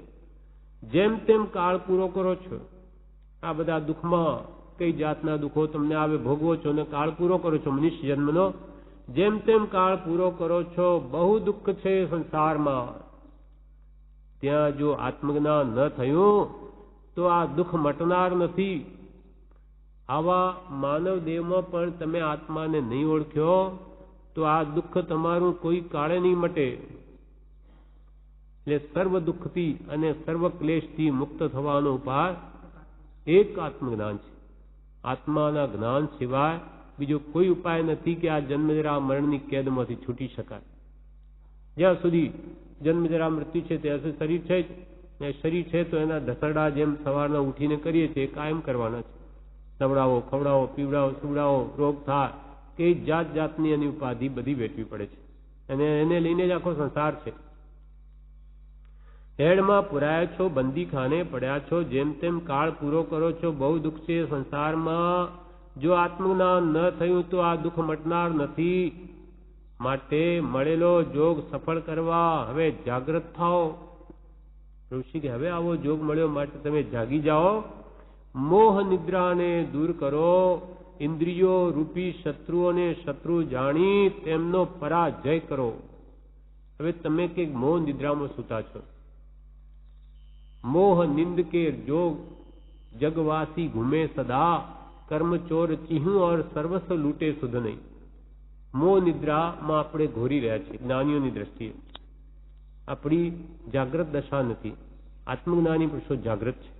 જેમ તેમ કાળ પૂરો કરો છો. આ બધા દુઃખમાં કઈ જાતના દુઃખો તમને આવે ભોગવો છો ને કાળ પૂરો કરો છો મનુષ્ય જન્મનો. જેમ તેમ કાળ પૂરો કરો છો. બહુ દુઃખ છે સંસારમાં. ત્યાં જો આત્મજ્ઞાન ન થયું તો આ દુઃખ મટનાર નથી. આવા માનવ દેહમાં પણ તમે આત્માને નહીં ઓળખ્યો તો આ દુઃખ તમારું કોઈ કાળે નહીં મટે. એટલે સર્વ દુઃખથી અને સર્વ ક્લેશથી મુક્ત થવાનો ઉપાય એક આત્મજ્ઞાન છે. આત્માના જ્ઞાન સિવાય બીજો કોઈ ઉપાય નથી કે આ જન્મજરા મરણની કેદમાંથી છૂટી શકાય. જ્યાં સુધી જન્મજરા મૃત્યુ છે ત્યાં સુધી શરીર છે જ, ને શરીર છે તો એના ઢસરડા જેમ સવારના ઉઠીને કરીએ છીએ કાયમ કરવાના છે. નવડાવો, ખવડાવો, પીવડાવો, સુવડાવો, રોગ થાય, કે જાત જાતની એની ઉપાધિ બધી વેઠવી પડે છે. અને એને લઈને જ આખો સંસાર છે. હેડમાં પુરાયા છો, બંદી ખાને પડ્યા છો, જેમ તેમ કાળ પૂરો કરો છો. બહુ દુઃખ છે સંસારમાં. જો આત્મજ્ઞાન ન થયું તો આ દુઃખ મટનાર નથી. માટે મળેલો જોગ સફળ કરવા હવે જાગૃત થાઓ. ઋષિ કે હવે આવો જોગ મળ્યો માટે તમે જાગી જાઓ. મોહ નિદ્રાને દૂર કરો. ઇન્દ્રિયો રૂપી શત્રુઓને શત્રુ જાણી તેમનો પરાજય કરો. હવે તમે કે મોહ નિદ્રામાં સૂતા છો. મોહ નિંદ के जोग जगवासी घूमे सदा, कर्म चोर चिहूं और सर्वस्व लूटे सुध नहीं. મોહ નિદ્રામાં આપણે ઘોરી રહ્યા છીએ જ્ઞાનીઓની દ્રષ્ટિએ. આપણી જાગ્રત દશા નથી. આત્મજ્ઞાની પુરુષો જાગ્રત છે.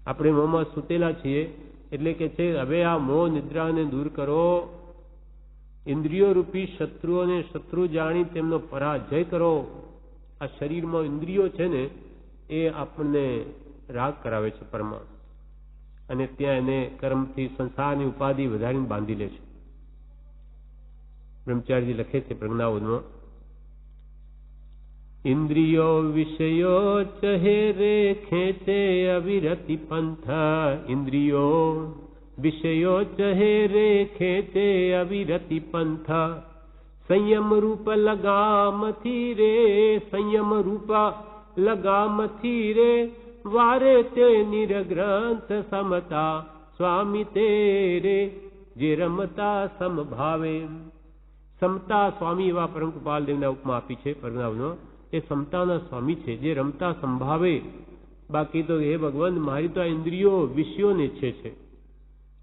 આપણે મોહમાં સૂતેલા છીએ. એટલે કે છે હવે આ મોહ નિદ્રાને દૂર કરો. ઇન્દ્રિયો રૂપી શત્રુઓને શત્રુ જાણી તેમનો પરાજય કરો. આ શરીરમાં ઇન્દ્રિયો છે ને એ આપણને રાગ કરાવે છે પરમા, અને ત્યાં એને કર્મથી સંસારની ઉપાધિ વધારીને બાંધી લે છે. બ્રહ્મચારીજી લખે છે પ્રજ્ઞાવોધમાં, ઇન્દ્રિયો વિષયો ચહે રે ખેંચે અવિરતિ પંથ. ઇન્દ્રિયો વિષયો ચહે રે ખેંચે અવિરતિ પંથ. સંયમ રૂપ લગામથી રે, સંયમ રૂપ લગામથી રે, વારે તે નિરગ્રંથ સમતા સ્વામી તેરે, જે રમતા સમભાવે. સમતા સ્વામી એવા પરમ કૃપાલ દેવના ઉપમા આપી છે પ્રજ્ઞાવનો. એ સમતાના સ્વામી છે, જે રમતા સંભાવે. બાકી તો હે ભગવાન, મારી તો આ ઇન્દ્રિયો વિષયોને છે.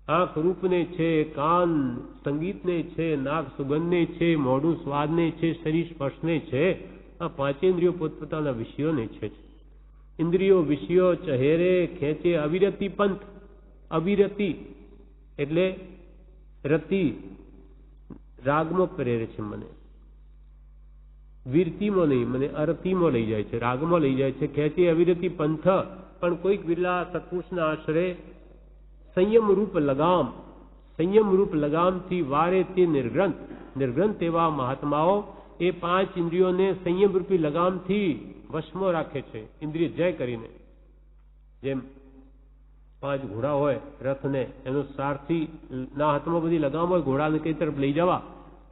આંખ રૂપને છે, કાન સંગીતને છે, નાક સુગંધને છે, મોઢું સ્વાદને છે, શરીર સ્પર્શને છે. આ પાંચે ઇન્દ્રિયો પોતપોતાના વિષયોને છે. ઇન્દ્રિયો વિષયો ચહેરે ખેંચે અવિરતિ પંથ. અવિરતિ એટલે રતિ, રાગમાં પ્રેરે છે મને, વીરતીમાં નહીં, મને અરતિમાં લઈ જાય છે, રાગમાં લઈ જાય છે. ખેંચે અવિરતિ પંથ. પણ કોઈક વિરલા સત્પુરુષના આશરે સંયમ રૂપ લગામ, સંયમ રૂપ લગામથી વારે તે નિર્ગ્રંથ. નિર્ગ્રંથ એવા મહાત્માઓ એ પાંચ ઇન્દ્રિયોને સંયમ રૂપી લગામથી વશમાં રાખે છે, ઇન્દ્રિય જય કરીને. જેમ પાંચ ઘોડા હોય રથને, એનો સારથી ના હાથમાં બધી લગામ હોય ઘોડાને કઈ તરફ લઈ જવા,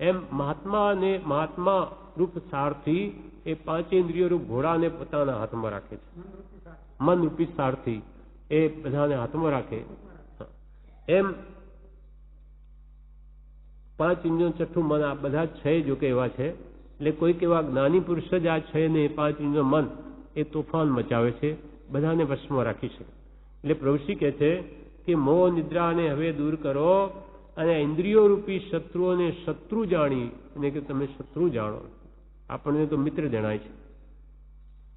એમ મહાત્મા રૂપ સારથી એ પાંચે ઇન્દ્રિયો રૂપ ઘોડાને પોતાના હાથમાં રાખે છે. મન રૂપી સારથી એ બધાને હાથમાં રાખે. એમ પાંચ ઇન્દ્રિયો છઠ્ઠું મન, આ બધા છે જોકે એવા છે. એટલે કોઈક એવા જ્ઞાની પુરુષ જ આ છે ને પાંચ ઇન્દ્રિયો મન એ તોફાન મચાવે છે, બધાને વશમાં રાખી શકે. એટલે પ્રભુશ્રી કહે છે કે મોહ નિદ્રાને હવે દૂર કરો, અને ઇન્દ્રિયો રૂપી શત્રુઓને શત્રુ જાણી, અને કે તમે શત્રુ જાણો. આપણને તો મિત્ર જણાય છે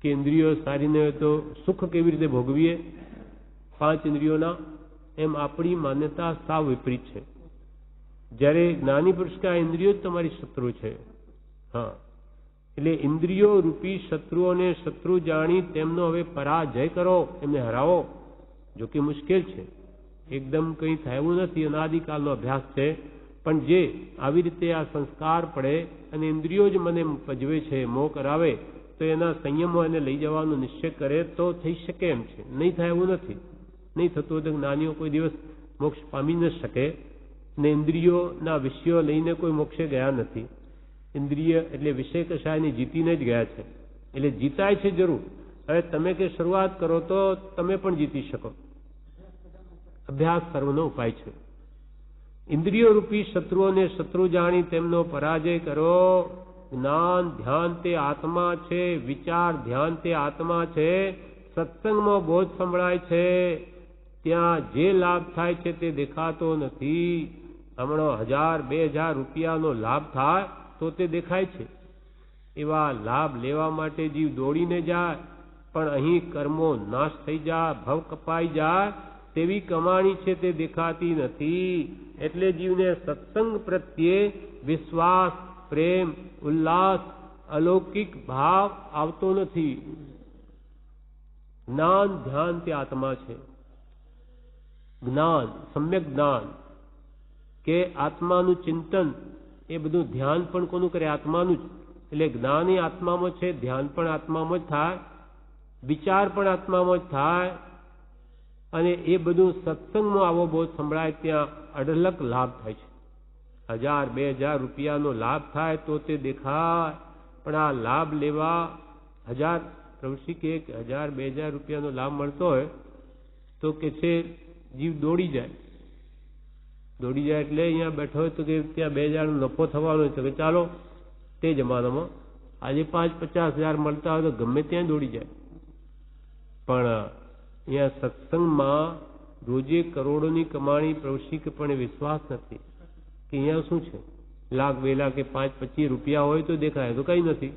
કે ઇન્દ્રિયો સારી ન હોય તો સુખ કેવી રીતે ભોગવીએ પાંચ ઇન્દ્રિયોના, એમ આપણી માન્યતા સાવ વિપરીત છે. જ્યારે જ્ઞાની પુરુષ કે આ ઇન્દ્રિયો જ તમારી શત્રુ છે. હા, એટલે ઇન્દ્રિયો રૂપી શત્રુઓને શત્રુ જાણી તેમનો હવે પરાજય કરો, એમને હરાવો. જો કે મુશ્કેલ છે, એકદમ કંઈ થયું નથી, અનાદિકાલનો અભ્યાસ છે. પણ જે આવી રીતે આ સંસ્કાર પડે અને ઇન્દ્રિયો જ મને પજવે છે, મોહ કરાવે, તો એના સંયમો એને લઈ જવાનો નિશ્ચય કરે તો થઈ શકે એમ છે. નહીં થાય એવું નથી. નહીં થતું તો જ્ઞાનીઓ કોઈ દિવસ મોક્ષ પામી ન શકે. ને ઇન્દ્રિયોના વિષયો લઈને કોઈ મોક્ષે ગયા નથી. ઇન્દ્રિય એટલે વિષય કશાયને જીતીને જ ગયા છે. એટલે જીતાય છે જરૂર. હવે તમે કે શરૂઆત કરો તો તમે પણ જીતી શકો. અભ્યાસ સર્વનો ઉપાય છે. ઇન્દ્રિયો રૂપી શત્રુઓને શત્રુ જાણી તેમનો પરાજય કરો. જ્ઞાન ધ્યાન તે આત્મા છે, વિચાર ધ્યાન તે આત્મા છે. સત્સંગમાં બોધ સંભળાય છે, ત્યાં જે લાભ થાય છે તે દેખાતો નથી. હમણાં 1000-2000 રૂપિયાનો લાભ થાય તો તે દેખાય છે. એવા લાભ લેવા માટે જીવ દોડીને જાય, પણ અહીં કર્મો નાશ થઈ જાય, ભવ કપાઈ જાય, તેવી કમાણી છે તે દેખાતી નથી. એટલે જીવને સત્સંગ પ્રત્યે વિશ્વાસ, પ્રેમ, ઉલ્લાસ, અલૌકિક ભાવ આવતો નથી. જ્ઞાન ધ્યાન તે આત્મા છે. જ્ઞાન, સમ્યક જ્ઞાન કે આત્માનું ચિંતન, એ બધું ધ્યાન પણ કોનું કરે? આત્માનું જ. એટલે જ્ઞાન એ આત્મામાં છે, ધ્યાન પણ આત્મામાં જ થાય, વિચાર પણ આત્મામાં જ થાય. અને એ બધું સત્સંગમાં આવો બોધ સંભળાય ત્યાં અઢળક લાભ થાય છે. 1000-2000 રૂપિયાનો લાભ થાય તો તે દેખાય, પણ આ લાભ લેવા 1000 પ્રવૃત્તિ કે 1000-2000 રૂપિયાનો લાભ મળતો હોય તો કે છે જીવ દોડી જાય. દોડી જાય એટલે અહીંયા બેઠો હોય તો કે ત્યાં 2000 નો નફો થવાનો છે, કે ચાલો તે જમાનામાં આજે 5-50 હજાર મળતા હોય તો ગમે ત્યાં દોડી જાય. પણ અહીંયા સત્સંગમાં રોજે કરોડોની કમાણી પ્રવૃત્તિ કે પણ વિશ્વાસ નથી કે અહીંયા શું છે, 1,00,000-2 લાખ કે 5-25 રૂપિયા હોય તો દેખાય તો કઈ નથી.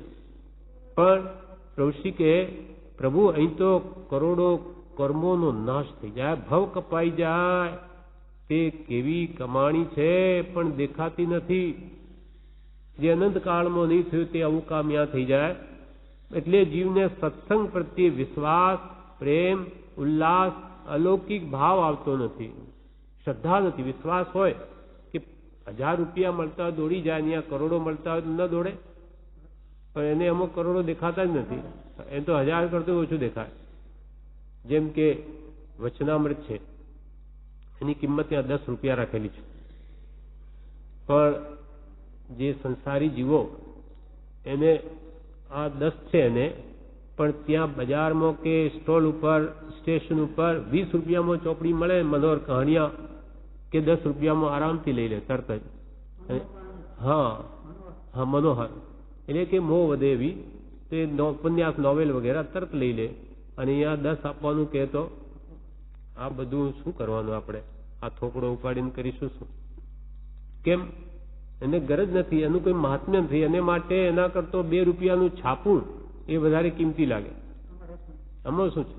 પણ પ્રવૃત્તિ કે પ્રભુ અહીં તો કરોડો કર્મોનો નાશ થઈ જાય, ભવ કપાઈ જાય. તે કેવી કમાણી છે પણ દેખાતી નથી. જે અનંત કાળમાં નહીં થયું તે આવું કામ યા થઈ જાય. એટલે જીવને સત્સંગ પ્રત્યે વિશ્વાસ, પ્રેમ, ઉલ્લાસ, અલૌકિક ભાવ આવતો નથી. શ્રદ્ધા નથી. વિશ્વાસ હોય કે 1000 રૂપિયા મળતા દોડી જાય, ત્યાં કરોડો મળતા હોય તો ન દોડે. પણ એને અમુક કરોડો દેખાતા જ નથી, એ તો 1000 કરતું ઓછું દેખાય. જેમ કે વચનામૃત છે, એની કિંમત ત્યાં 10 રૂપિયા રાખેલી છે. પણ જે સંસારી જીવો એને આ 10 છે એને, પણ ત્યાં બજારમાં કે સ્ટોલ ઉપર, સ્ટેશન ઉપર 20 રૂપિયામાં ચોપડી મળે, મનોહર કહાણિયા, કે 10 રૂપિયામાં આરામથી લઈ લે તરત જ. હા હા, મનોહર એટલે કે મોહ વધે એવી તે ઉપન્યાસ, નોવેલ વગેરે તરત લઈ લે. અને અહીંયા 10 આપવાનું કહે તો આ બધું શું કરવાનું આપણે? આ થોકડો ઉપાડીને કરીશું શું? કેમ? એને ગરજ નથી, એનું કોઈ મહાત્મ્ય નથી. એને માટે એના કરતો 2 રૂપિયાનું છાપું એ વધારે કિંમતી લાગે. આમાં શું છે?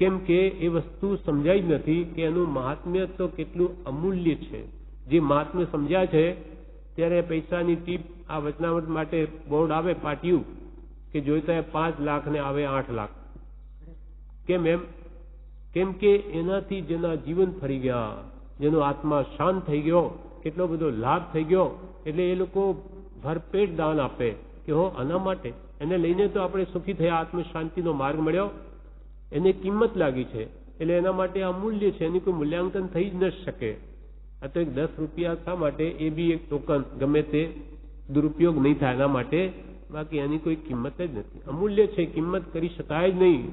કેમ કે એ વસ્તુ સમજાય જ નથી કે એનું મહાત્મ્ય તો કેટલું અમૂલ્ય છે. જે મહાત્મ્ય સમજ્યા છે ત્યારે પૈસાની ટીપ આ વચનામૃત માટે બોર્ડ આવે પાટિયું કે જોઈતા 5 લાખ ને આવે 8 લાખ. કેમ એમ? કેમ કે એનાથી જેના જીવન ફરી ગયા, જેનો આત્મા શાંત થઈ ગયો, કેટલો બધો લાભ થઈ ગયો, એટલે એ લોકો ભરપેટ દાન આપે કે હો આના માટે. એને લઈને તો આપણે સુખી થયા, આત્મ શાંતિનો માર્ગ મળ્યો, એને કિંમત લાગી છે, એટલે એના માટે અમૂલ્ય છે. એની કોઈ મૂલ્યાંકન થઈ જ ન શકે. આ તો એક 10 રૂપિયા શા માટે? એ બી એક ટોકન, ગમે તે દુરુપયોગ નહીં થાય એના માટે. બાકી એની કોઈ કિંમત જ નથી. અમૂલ્ય છે, કિંમત કરી શકાય જ નહીં.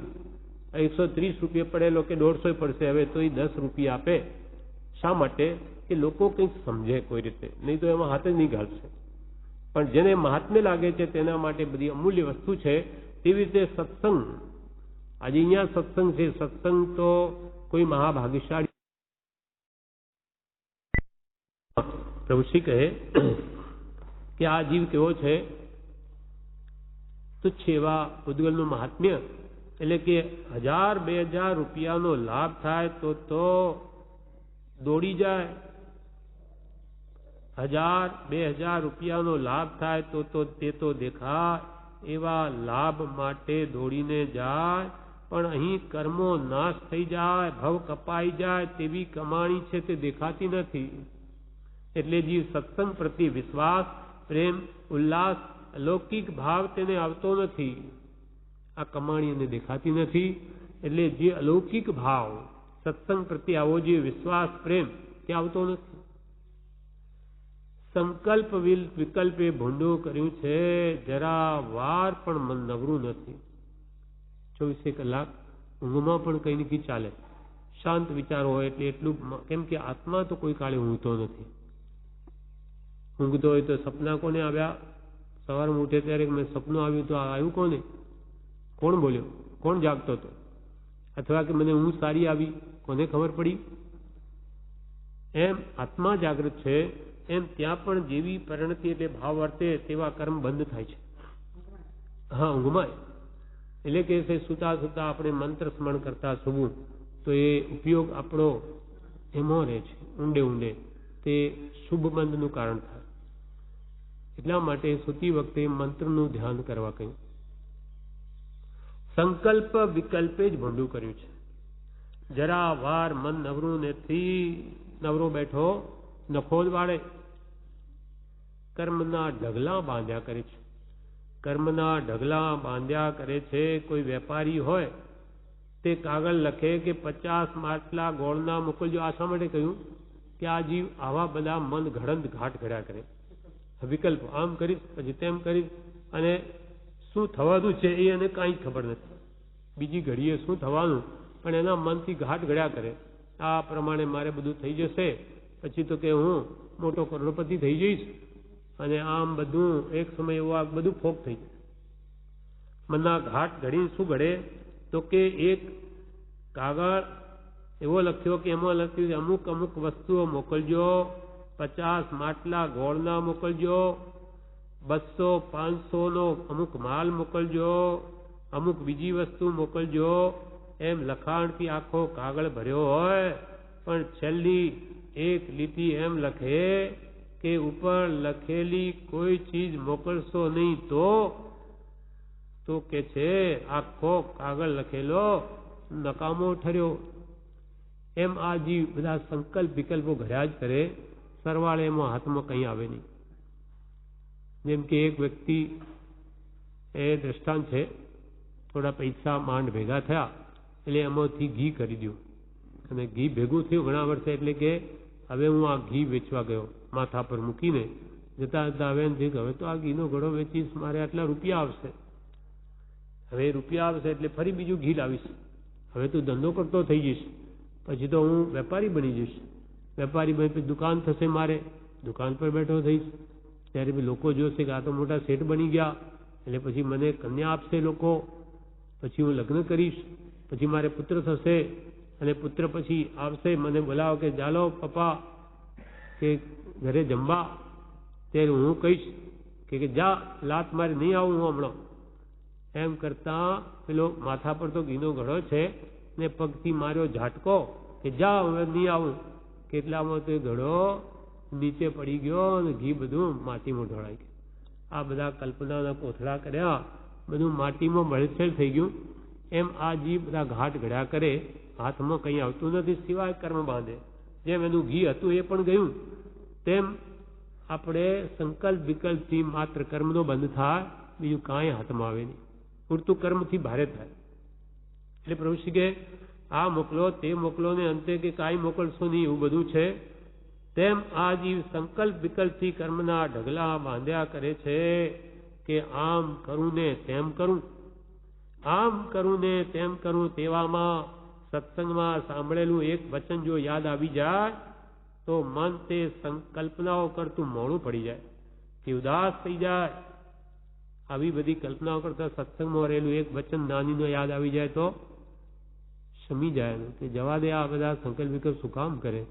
130 રૂપિયા પડેલો કે 150 પડશે હવે તો એ 10 રૂપિયા આપે. શા માટે? કે લોકો કંઈક સમજે કોઈ રીતે, નહીં તો એમાં હાથ જ નહીં ઘાલશે. પણ જેને મહાત્મ્ય લાગે છે તેના માટે બધી અમૂલ્ય વસ્તુ છે. તેવી રીતે સત્સંગ, આજે અહીંયા સત્સંગ છે, સત્સંગ તો કોઈ મહાભાગ્યશાળી. પ્રભુશ્રી કહે કે આ જીવ કેવો છે? તુચ્છ એવા ઉદ્ગલનું મહાત્મ્ય, એટલે કે 1000-2000 રૂપિયાનો લાભ થાય તો દોડી જાય. 1000-2000 રૂપિયાનો લાભ થાય તો તે તો દેખાય, એવા લાભ માટે દોડીને જાય. પણ અહીં કર્મો નાશ થઈ જાય, ભવ કપાઈ જાય તેવી કમાણી છે તે દેખાતી નથી. એટલે જીવ સત્સંગ પ્રત્યે વિશ્વાસ, પ્રેમ, ઉલ્લાસ, અલૌકિક ભાવ તેને આવતો નથી. આ કમાણી એને દેખાતી નથી. એટલે જે અલૌકિક ભાવ સત્સંગ પ્રત્યે આવો જે વિશ્વાસ, પ્રેમ તે આવતો નથી. સંકલ્પ વિકલ્પે ભૂંડું કર્યું છે, જરા વાર પણ મન નવરું નથી. 24 કલાક ઊંઘમાં પણ કંઈ નથી ચાલે. શાંત વિચારો હોય એટલે એટલું. કેમ કે આત્મા તો કોઈ કાળે ઊંઘતો નથી. ઊંઘતો હોય તો સપના કોને આવ્યા? સવારમાં ઉઠે ત્યારે મેં સપનું આવ્યું તો આવ્યું કોને? કોણ બોલ્યો? કોણ જાગતો હતો? અથવા કે મને ઊંઘ સારી આવી, કોને ખબર પડી? એમ આત્મા જાગૃત છે, એમ ત્યાં પણ જેવી પરિણતિ એટલે ભાવ વર્તે તેવા કર્મ બંધ થાય છે. હા, ઊંઘમાં. એટલે કે સુતા સુતા આપણે મંત્ર સ્મરણ કરતા સૂવું તો એ ઉપયોગ આપણો એમાં રહે છે, ઊંડે ઊંડે. તે શુભ બંધનું કારણ થાય. એટલા માટે સૂતી વખતે મંત્રનું ધ્યાન કરવા કહ્યું. સંકલ્પ વિકલ્પે જ ભૂંડું કર્યું છે. જરા વાર મન નવરું નથી. નવરો બેઠો નફો જ વાળે. કર્મના ઢગલા બાંધ્યા કરે છે. કર્મના ઢગલા બાંધ્યા કરે છે. કોઈ વેપારી હોય તે કાગળ લખે કે 50 માટલા ગોળના મોકલજો. આ શા માટે કહ્યું? કે આ જીવ આવા બધા મન ઘડંત ઘાટ ઘડ્યા કરે. વિકલ્પ આમ કરીશ પછી તેમ કરીશ, અને શું થવાનું છે એ એને કાંઈ ખબર નથી. બીજી ઘડીએ શું થવાનું, પણ એના મનથી ઘાટ ઘડ્યા કરે. આ પ્રમાણે મારે બધું થઈ જશે, પછી તો કે હું મોટો કરોડપતિ થઈ જઈશ, અને આમ બધું એક સમય એવો આ બધું ફોક થઈ જાય. મનના ઘાટ ઘડીને શું ઘડે? તો કે એક કાગળ એવો લખ્યો કે એમાં લખ્યું છે અમુક અમુક વસ્તુઓ મોકલજો. 50 માટલા ગોળના મોકલજો, 200-500 નો અમુક માલ મોકલજો, અમુક બીજી વસ્તુ મોકલજો. એમ લખાણથી આખો કાગળ ભર્યો હોય, પણ છેલ્લી એક લીટી એમ લખે કે ઉપર લખેલી કોઈ ચીજ મોકલશો નહીં તો કે છે આખો કાગળ લખેલો નકામો ઠર્યો. એમ આ જીવ બધા સંકલ્પ વિકલ્પો ઘડ્યા જ કરે, સરવાળે એમાં હાથમાં કંઈ આવે નહીં. જેમ કે એક વ્યક્તિ એ દ્રષ્ટાંત છે, થોડા પૈસા માંડ ભેગા થયા એટલે એમાંથી ઘી કરી દઉં, અને ઘી ભેગું થયું ઘણા વર્ષે, એટલે કે હવે હું આ ઘી વેચવા ગયો, માથા પર મૂકીને જતા જતા હવે હવે તો આ ઘીનો ઘડો વેચીશ, મારે આટલા રૂપિયા આવશે. હવે રૂપિયા આવશે એટલે ફરી બીજું ઘી લાવીશ, હવે તું ધંધો કરતો થઈ જઈશ, પછી તો હું વેપારી બની જઈશ. વેપારી બની પછી દુકાન થશે, મારે દુકાન પર બેઠો થઈશ, ત્યારે લોકો જોશે કે આ તો મોટા શેઠ બની ગયા, એટલે પછી મને કન્યા આપશે લોકો, પછી હું લગ્ન કરીશ, પછી મારે પુત્ર થશે, અને પુત્ર પછી આવશે મને બોલાવો કે ચાલો પપ્પા કે ઘરે જમવા, ત્યારે હું કહીશ કે જા લાત મારે નહીં આવું હું હમણાં. એમ કરતા પેલો માથા પર તો ઘીનો ઘડો છે ને પગથી માર્યો ઝાટકો કે જા હવે નહીં આવું, કેટલામાં તો ઘડો નીચે પડી ગયો અને ઘી બધું માટીમાં ઢોળાઈ ગયું. આ બધા કલ્પનાના કોથળા કર્યા, બધું માટીમાં ભળેછેલ થઈ ગયું. એમ આ જીવ બધા ઘાટ ઘડ્યા કરે, હાથમાં કંઈ આવતું નથી સિવાય કર્મ બાંધે. જેમ એનું ઘી હતું એ પણ ગયું, તેમ આપણે સંકલ્પ વિકલ્પથી માત્ર કર્મનો બંધ થાય, બીજું કાંઈ હાથમાં આવે નહીં, પૂરતું કર્મથી ભારે થાય. એટલે પ્રભુ શ્રી કે આ મોકલો તે મોકલો ને અંતે કે કાંઈ મોકલશો નહીં, એવું બધું છે. તેમ આ જીવ સંકલ્પ વિકલ્પથી કર્મના ઢગલા બાંધ્યા કરે છે કે આમ કરું ને તેમ કરું, આમ કરું ને તેમ કરું. તેવામાં સત્સંગમાં સાંભળેલું એક વચન જો યાદ આવી જાય તો મન તે સંકલ્પનાઓ કરતું મોડું પડી જાય, તે ઉદાસ થઈ જાય. આવી બધી કલ્પનાઓ કરતા સત્સંગમાં રહેલું એક વચન નાનીનો યાદ આવી જાય તો શમી જાય કે જવા દે, આ બધા સંકલ્પ વિકલ્પ શું કામ કરે,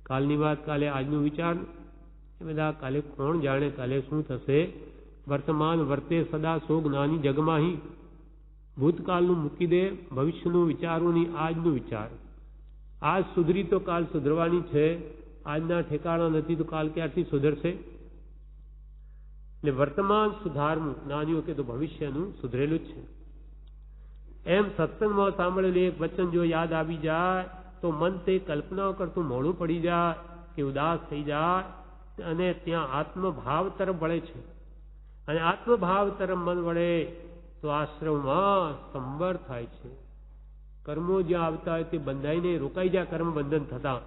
કાલની વાત કાલે, આજનું વિચાર એ બધા કાલે કોણ જાણે કાલે શું થશે. વર્તમાન વર્તે સદા સો જ્ઞાની જગમાહી, ભૂતકાળનું મૂકી દે, ભવિષ્યનું વિચારવું નહીં, આજનું વિચાર. આજ સુધરી તો કાલ સુધરવાની છે, આજના ઠેકાણા નથી તો કાલ ક્યારથી સુધરશે. એટલે વર્તમાન સુધારવું, નાનીઓ કે તો ભવિષ્યનું સુધરેલું જ છે. એમ સત્સંગમાં સાંભળેલું એક વચન જો યાદ આવી જાય તો મન તે કલ્પનાઓ કરતું મોડું પડી જાય કે ઉદાસ થઈ જાય, અને ત્યાં આત્મભાવ તરફ વળે છે. અને આત્મભાવ તરફ મન વળે તો આશ્રમમાં સંબર થાય છે. કર્મો જ્યાં આવતા હોય તે બંધાઈને રોકાઈ જાય, કર્મ બંધન થતા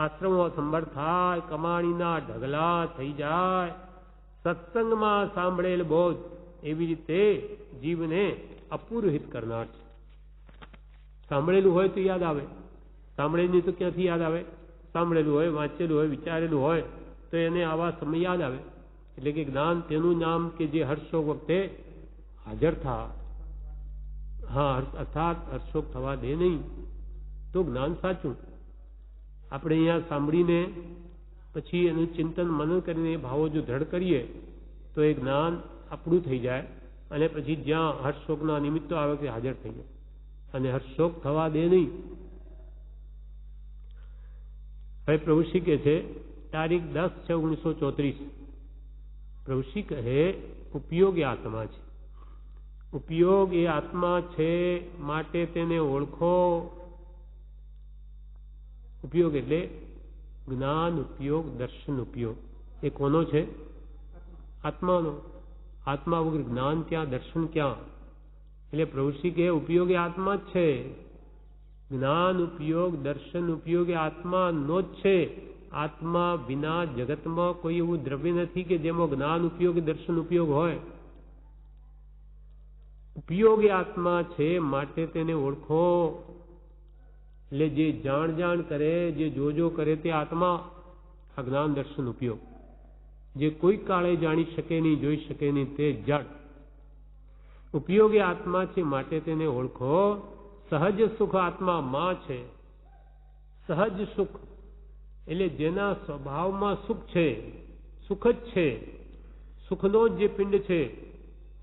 આશ્રમમાં સંબર થાય, કમાણીના ઢગલા થઈ જાય. સત્સંગમાં સાંભળેલ બોધ એવી રીતે જીવને અપુરોહિત કરનાર છે. સાંભળેલું હોય તો યાદ આવે, સાંભળેલું તો ક્યાંથી યાદ આવે, સાંભળેલું હોય, વાંચેલું હોય, વિચારેલું હોય તો એને આવા સમય યાદ આવે. એટલે કે જ્ઞાન તેનું નામ કે જે હર્ષોક વખતે હાજર થા. હા, અર્થાત હર્ષોક થવા દે નહીં તો જ્ઞાન સાચું. આપણે અહીંયા સાંભળીને પછી એનું ચિંતન મનન કરીને ભાવો જો દ્રઢ કરીએ તો એ જ્ઞાન આપણું થઈ જાય, અને પછી જ્યાં હર્ષોકના નિમિત્તો આવે તે હાજર થઈ જાય, અને હર્ષોક થવા દે નહીં. હવે પ્રભુશ્રી કહે છે તારીખ 10/6/1934, પ્રભુશ્રી કહે ઉપયોગ એ આત્મા છે. ઉપયોગ એ આત્મા છે માટે તેને ઓળખો. ઉપયોગ એટલે જ્ઞાન ઉપયોગ, દર્શન ઉપયોગ. એ કોનો છે? આત્માનો. આત્મા વગર જ્ઞાન ક્યાં, દર્શન ક્યાં? એટલે પ્રભુશ્રી કે ઉપયોગ એ આત્મા જ છે. જ્ઞાન ઉપયોગ, દર્શન ઉપયોગ એ આત્માનો જ છે. આત્મા વિના જગતમાં કોઈ એવું દ્રવ્ય નથી કે જેમાં જ્ઞાન ઉપયોગ, દર્શન ઉપયોગ હોય. ઉપયોગ એ આત્મા છે માટે તેને ઓળખો. એટલે જે જાણ જાણ કરે, જે જોજો કરે તે આત્મા, આ જ્ઞાન દર્શન ઉપયોગ. જે કોઈ કાળે જાણી શકે નહીં, જોઈ શકે નહીં તે જડ. ઉપયોગ એ આત્મા છે માટે તેને ઓળખો. સહજ સુખ આત્મામાં છે. સહજ સુખ એટલે જેના સ્વભાવમાં સુખ છે, સુખ જ છે, સુખનો જ જે પિંડ છે,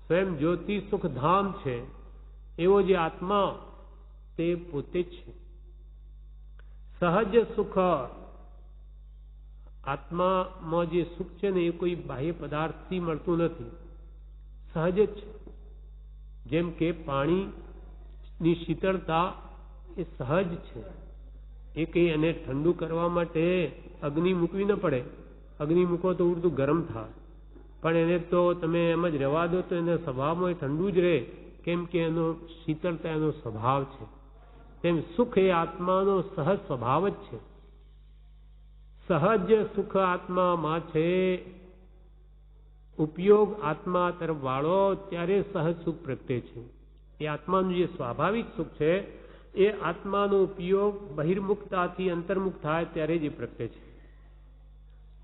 સ્વયં જ્યોતિ સુખ ધામ છે, એવો જે આત્મા તે પોતે જ છે. સહજ સુખ આત્મામાં જે સુખ છે ને એ કોઈ બાહ્ય પદાર્થથી મળતું નથી, સહજ જ છે. જેમ કે પાણીની શીતળતા એ સહજ છે, એ કંઈ એને ઠંડુ કરવા માટે અગ્નિ મૂકવી ન પડે. અગ્નિ મૂકો તો ઉડતું ગરમ થાય, પણ એને તો તમે એમ જ રહેવા દો તો એના સ્વભાવમાં એ ઠંડુ જ રહે, કેમ કે એનો શીતળતા એનો સ્વભાવ છે. તેમ સુખ એ આત્માનો સહજ સ્વભાવ જ છે. સહજ સુખ આત્મામાં છે, ઉપયોગ આત્મા તરફ વાળો ત્યારે સહજ સુખ પ્રગટે છે. એ આત્માનું જે સ્વાભાવિક સુખ છે એ આત્માનો ઉપયોગ બહિર્મુખતાથી અંતર્મુખ થાય ત્યારે જ એ પ્રગટે છે.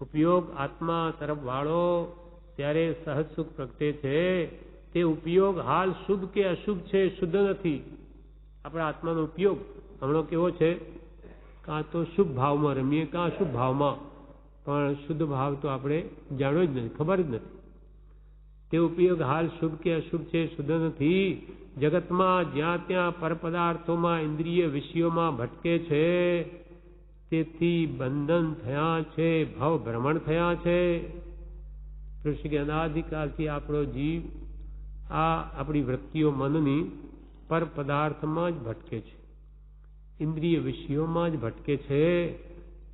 ઉપયોગ આત્મા તરફ વાળો ત્યારે સહજ સુખ પ્રગટે છે. તે ઉપયોગ હાલ શુભ કે અશુભ છે, શુદ્ધ નથી. આપણા આત્માનો ઉપયોગ હમણાં કેવો છે, કાં તો શુભ ભાવમાં રમીએ કાં અશુભ ભાવમાં, પણ શુદ્ધ ભાવ તો આપણે જાણ્યો જ નથી, ખબર જ નથી. તે ઉપયોગ હાલ શુભ કે અશુભ છે, શુદ્ધ નથી. જગતમાં જ્યાં ત્યાં પરપદાર્થોમાં ઇન્દ્રિય વિષયોમાં ભટકે છે, તેથી બંધન થયા છે, ભવ ભ્રમણ થયા છે. કૃષ્ણ કે અનાદિકાળથી આપણો જીવ આ આપણી વૃત્તિઓ મનની પર પદાર્થમાં જ ભટકે છે, ઇન્દ્રિય વિષયોમાં જ ભટકે છે.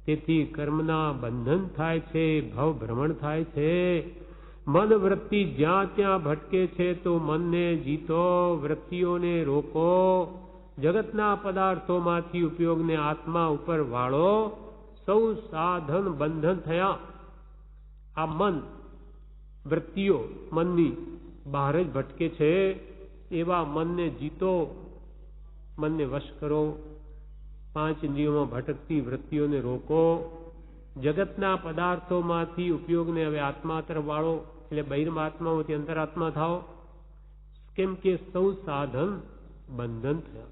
તેથી કર્મના બંધન થાય છે, ભવ ભ્રમણ થાય છે. મન વૃત્તિ જ્યાં ત્યાં ભટકે છે તો મનને જીતો, વૃત્તિઓને રોકો. જગતના પદાર્થોમાંથી ઉપયોગને આત્મા ઉપર વાળો. સૌ સાધન બંધન થયા. આ મન વૃત્તિઓ મનની બહાર જ ભટકે છે, એવા મનને જીતો, મનને વશ કરો. પાંચ ઇન્દ્રિયોમાં ભટકતી વૃત્તિઓને રોકો. જગતના પદાર્થોમાંથી ઉપયોગને હવે આત્મા તરફ વાળો, એટલે બહિર્માત્માઓથી અંતરાત્મા થાઓ. કેમ કે સૌ સાધન બંધન થયા.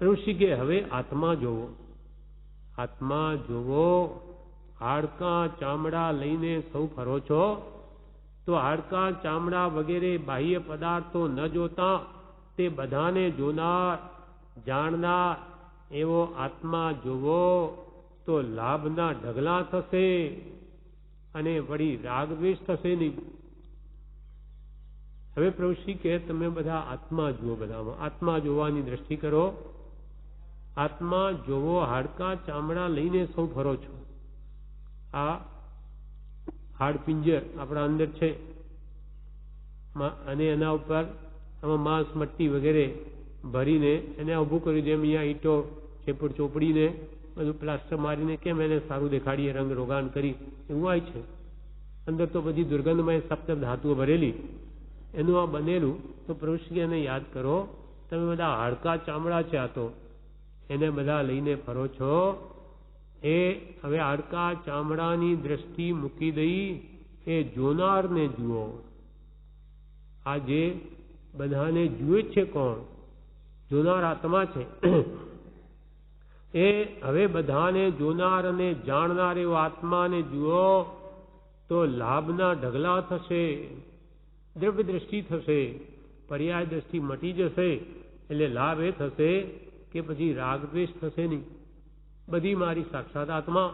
ઋષિ કે હવે આત્મા જોવો. આત્મા જોવો. હાડકાં ચામડા લઈને સૌ ફરો છો, તો હાડકાં ચામડા વગેરે બાહ્ય પદાર્થો ન જોતા તે બધાને જોનાર જાણનાર એવો આત્મા જોવો, તો લાભના ઢગલા થશે અને વળી રાગદ્વેષ થશે નહીં. હવે પ્રભુશ્રી કે તમે બધા આત્મા જુઓ. બધામાં આત્મા જોવાની દ્રષ્ટિ કરો. આત્મા જોવો. હાડકાં ચામડા લઈને સૌ ફરો છો. આ હાડપિંજર આપણા અંદર છે અને એના ઉપર આમાં માંસ મટ્ટી વગેરે ભરીને એને ઊભું કર્યું. જેમ અહીંયા ઈંટો ચેપડ ચોપડીને બધું પ્લાસ્ટર મારીને કેમ એને સારું દેખાડીએ, રંગ રોગાન કરી, એવું હોય છે. અંદર તો બધી દુર્ગંધમય સપ્ત ધાતુઓ ભરેલી, એનું આ બનેલું. તો પ્રભુશ્રી એને યાદ કરો, તમે બધા હાડકા ચામડા છે, આ તો એને બધા લઈને ફરો છો. એ હવે હાડકા ચામડાની દ્રષ્ટિ મૂકી દઈ, એ જોનારને જુઓ. આ જે બધાને જુએ છે કોણ? જોનાર આત્મા છે. એ હવે બધાને જોનાર અને જાણનાર એવો આત્માને જુઓ, તો લાભના ઢગલા થશે, દ્રવ્ય દ્રષ્ટિ થશે, પર્યાય દ્રષ્ટિ મટી જશે. એટલે લાભ એ થશે કે પછી રાગદ્વેષ થશે નહીં. બધી મારી સાક્ષાત આત્મા.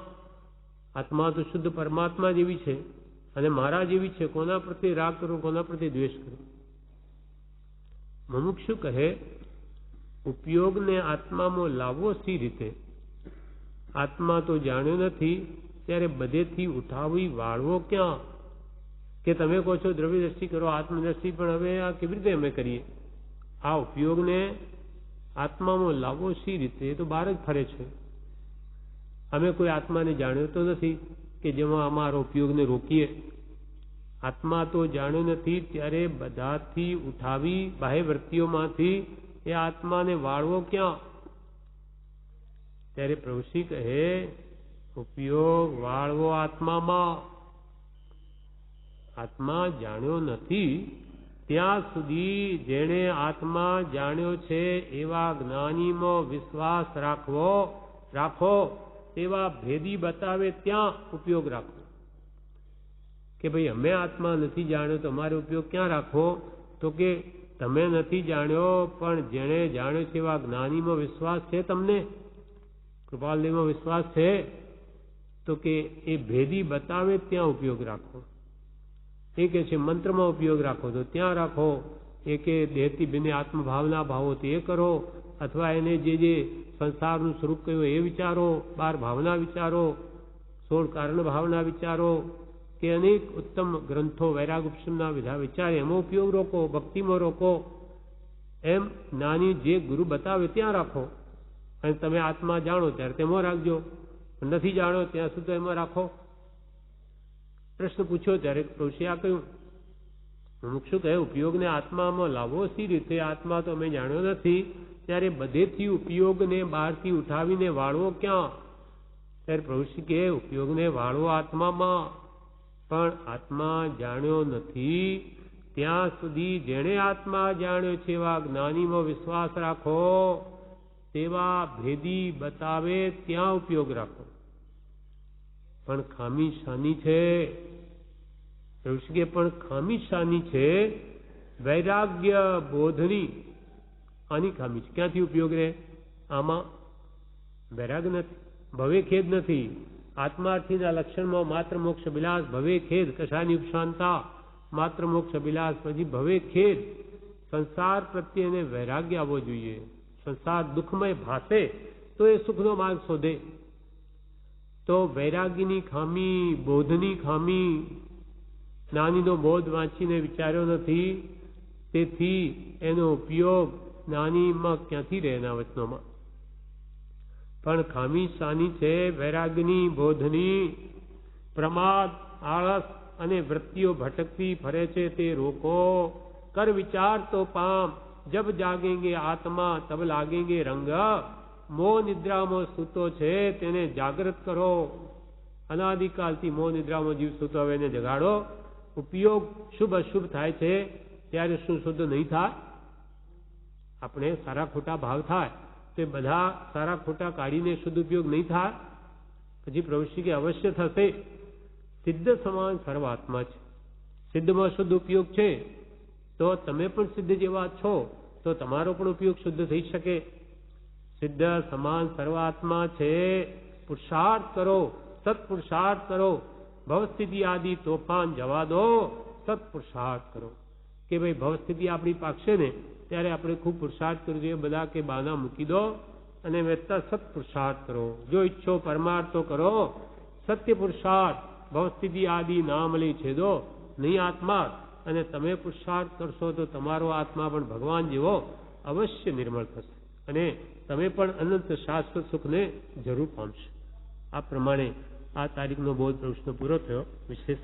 આત્મા તો શુદ્ધ પરમાત્મા જેવી છે અને મારા જેવી છે. કોના પ્રત્યે રાગ કરો, કોના પ્રત્યે દ્વેષ કરો? મુમુક્ષુ કહે, ઉપયોગને આત્મામાં લાવવો સી રીતે? આત્મા તો જાણ્યો નથી, ત્યારે બધેથી ઉઠાવી વાળવો ક્યાં? કે તમે કહો છો દ્રવ્ય દ્રષ્ટિ કરો, આત્મદ્રષ્ટિ, પણ હવે આ કેવી રીતે અમે કરીએ? આ ઉપયોગને આત્મામાં લાવવો સી રીતે? એ તો બહાર જ ફરે છે. અમે કોઈ આત્માને જાણ્યો તો નથી કે જેમાં અમારો ઉપયોગને રોકીએ. આત્મા તો જાણ્યો નથી, ત્યારે બધાથી ઉઠાવી બાહ્ય વૃત્તિઓમાંથી એ આત્માને વાળવો ક્યાં? ત્યારે પ્રભુશ્રી કહે, ઉપયોગ વાળવો આત્મામાં. આત્મા જાણ્યો નથી ત્યાં સુધી જેણે આત્મા જાણ્યો છે એવા જ્ઞાનીમાં વિશ્વાસ રાખો. તેવા ભેદી બતાવે ત્યાં ઉપયોગ રાખવો. કે ભાઈ અમે આત્મા નથી જાણ્યો તો અમારો ઉપયોગ ક્યાં રાખવો? તો કે તમે નથી જાણ્યો, પણ જેણે જાણ્યો છે એવા જ્ઞાનીમાં વિશ્વાસ છે. તમને કૃપાલદેવમાં વિશ્વાસ છે તો કે એ ભેદી બતાવે ત્યાં ઉપયોગ રાખો. એ કે છે મંત્રમાં ઉપયોગ રાખો તો ત્યાં રાખો. એ કે દેહથી ભિન્ન આત્મભાવના ભાવો તે કરો, અથવા એને જે સંસારનું સ્વરૂપ કહ્યું એ વિચારો, 12 ભાવના વિચારો, 16 કારણ ભાવના વિચારો, કે અનેક ઉત્તમ ગ્રંથો વૈરાગ ઉપશમના વિધા વિચારે એમાં ઉપયોગ રોકો, ભક્તિમાં રોકો. એમ નાની જે ગુરુ બતાવે ત્યાં રાખો. અને તમે આત્મા જાણો ત્યારે તેમાં રાખજો, નથી જાણો ત્યાં સુધી એમાં રાખો. પ્રશ્ન પૂછ્યો ત્યારે ઋષિએ આ કહ્યું, મુક્ષુ કહે ઉપયોગને આત્મામાં લાવો સી રીતે? આત્મા તો અમે જાણ્યો નથી, ત્યારે બધેથી ઉપયોગને બહારથી ઉઠાવીને વાળવો ક્યાં? ત્યારે પ્રભુશ્રી કહે ઉપયોગને વાળવો આત્મામાં, પણ આત્મા જાણ્યો નથી ત્યાં સુધી જેણે આત્મા જાણ્યો છે એવા જ્ઞાનીમાં વિશ્વાસ રાખો, તેવા ભેદી બતાવે ત્યાં ઉપયોગ રાખો. પણ ખામી શાની છે? ઋષિકે પણ ખામી શાની છે? વૈરાગ્ય બોધની આની ખામી છે. ક્યાંથી ઉપયોગ રહે? આમાં વૈરાગ નથી, ભવે ખેદ નથી. આત્માર્થીના લક્ષણમાં માત્ર મોક્ષ વિલાસ, ભવે ખેદ કશાની ઉપશાંતા, માત્ર મોક્ષ વિલાસ, પછી ભવે ખેદ. સંસાર પ્રત્યેને વૈરાગ્ય આવવો જોઈએ. સંસાર દુઃખમય ભાષે તો એ સુખનો માર્ગ શોધે. તો વૈરાગ્યની ખામી, બોધની ખામી, જ્ઞાનીનો બોધ વાંચીને વિચાર્યો નથી, તેથી એનો ઉપયોગ જ્ઞાનીમાં ક્યાંથી રહે એના વચનોમાં? પણ ખામી શાની છે? વૈરાગ્યની, બોધની. પ્રમાદ, આળસ અને વૃત્તિઓ ભટકતી ફરે છે તે રોકો. કર વિચાર તો પામ, જબ જાગેંગે આત્મા તબ લાગેંગે રંગ. મોહ નિદ્રામાં સૂતો છે તેને જાગૃત કરો. અનાદિકાલથી મોહ નિદ્રામાં જીવ સૂતો હવે એને જગાડો. ઉપયોગ શુભ અશુભ થાય છે ત્યારે શું શુદ્ધ નહીં થાય? આપણે સારા ખોટા ભાવ થાય તે બધા સારા ખોટા કાઢીને શુદ્ધ ઉપયોગ નહીં થાય? પછી પ્રભુશ્રી કે અવશ્ય થશે. સિદ્ધ સમાન સર્વાત્મા છે. સિદ્ધમાં શુદ્ધ ઉપયોગ છે તો તમે પણ સિદ્ધ જેવા છો, તો તમારો પણ ઉપયોગ શુદ્ધ થઈ શકે. સિદ્ધ સમાન સર્વાત્મા છે. પુરુષાર્થ કરો, સત્પુરુષાર્થ કરો. ભવસ્થિતિ આદિ તોફાન જવા દો, સત્પુરુષાર્થ કરો. કે ભાઈ ભવસ્થિતિ આપણી પાકશે ને ત્યારે આપણે ખૂબ પુરુષાર્થ કરવો જોઈએ. બધા કે બાના મૂકી દો અને વેચતા સત્પુરુષાર્થ કરો. જો ઈચ્છો પરમાર્થ તો કરો, સત્ય પુરુષાર્થ. ભવસ્થિતિ આદિ નામ લઈ છેદો નહીં આત્મા. અને તમે પુરુષાર્થ કરશો તો તમારો આત્મા પણ ભગવાન જેવો અવશ્ય નિર્મળ થશે અને તમે પણ અનંત શાશ્વત સુખને જરૂર પામશો. આ પ્રમાણે આ તારીખનો બોધ પ્રશ્ન પૂરો થયો. વિશેષ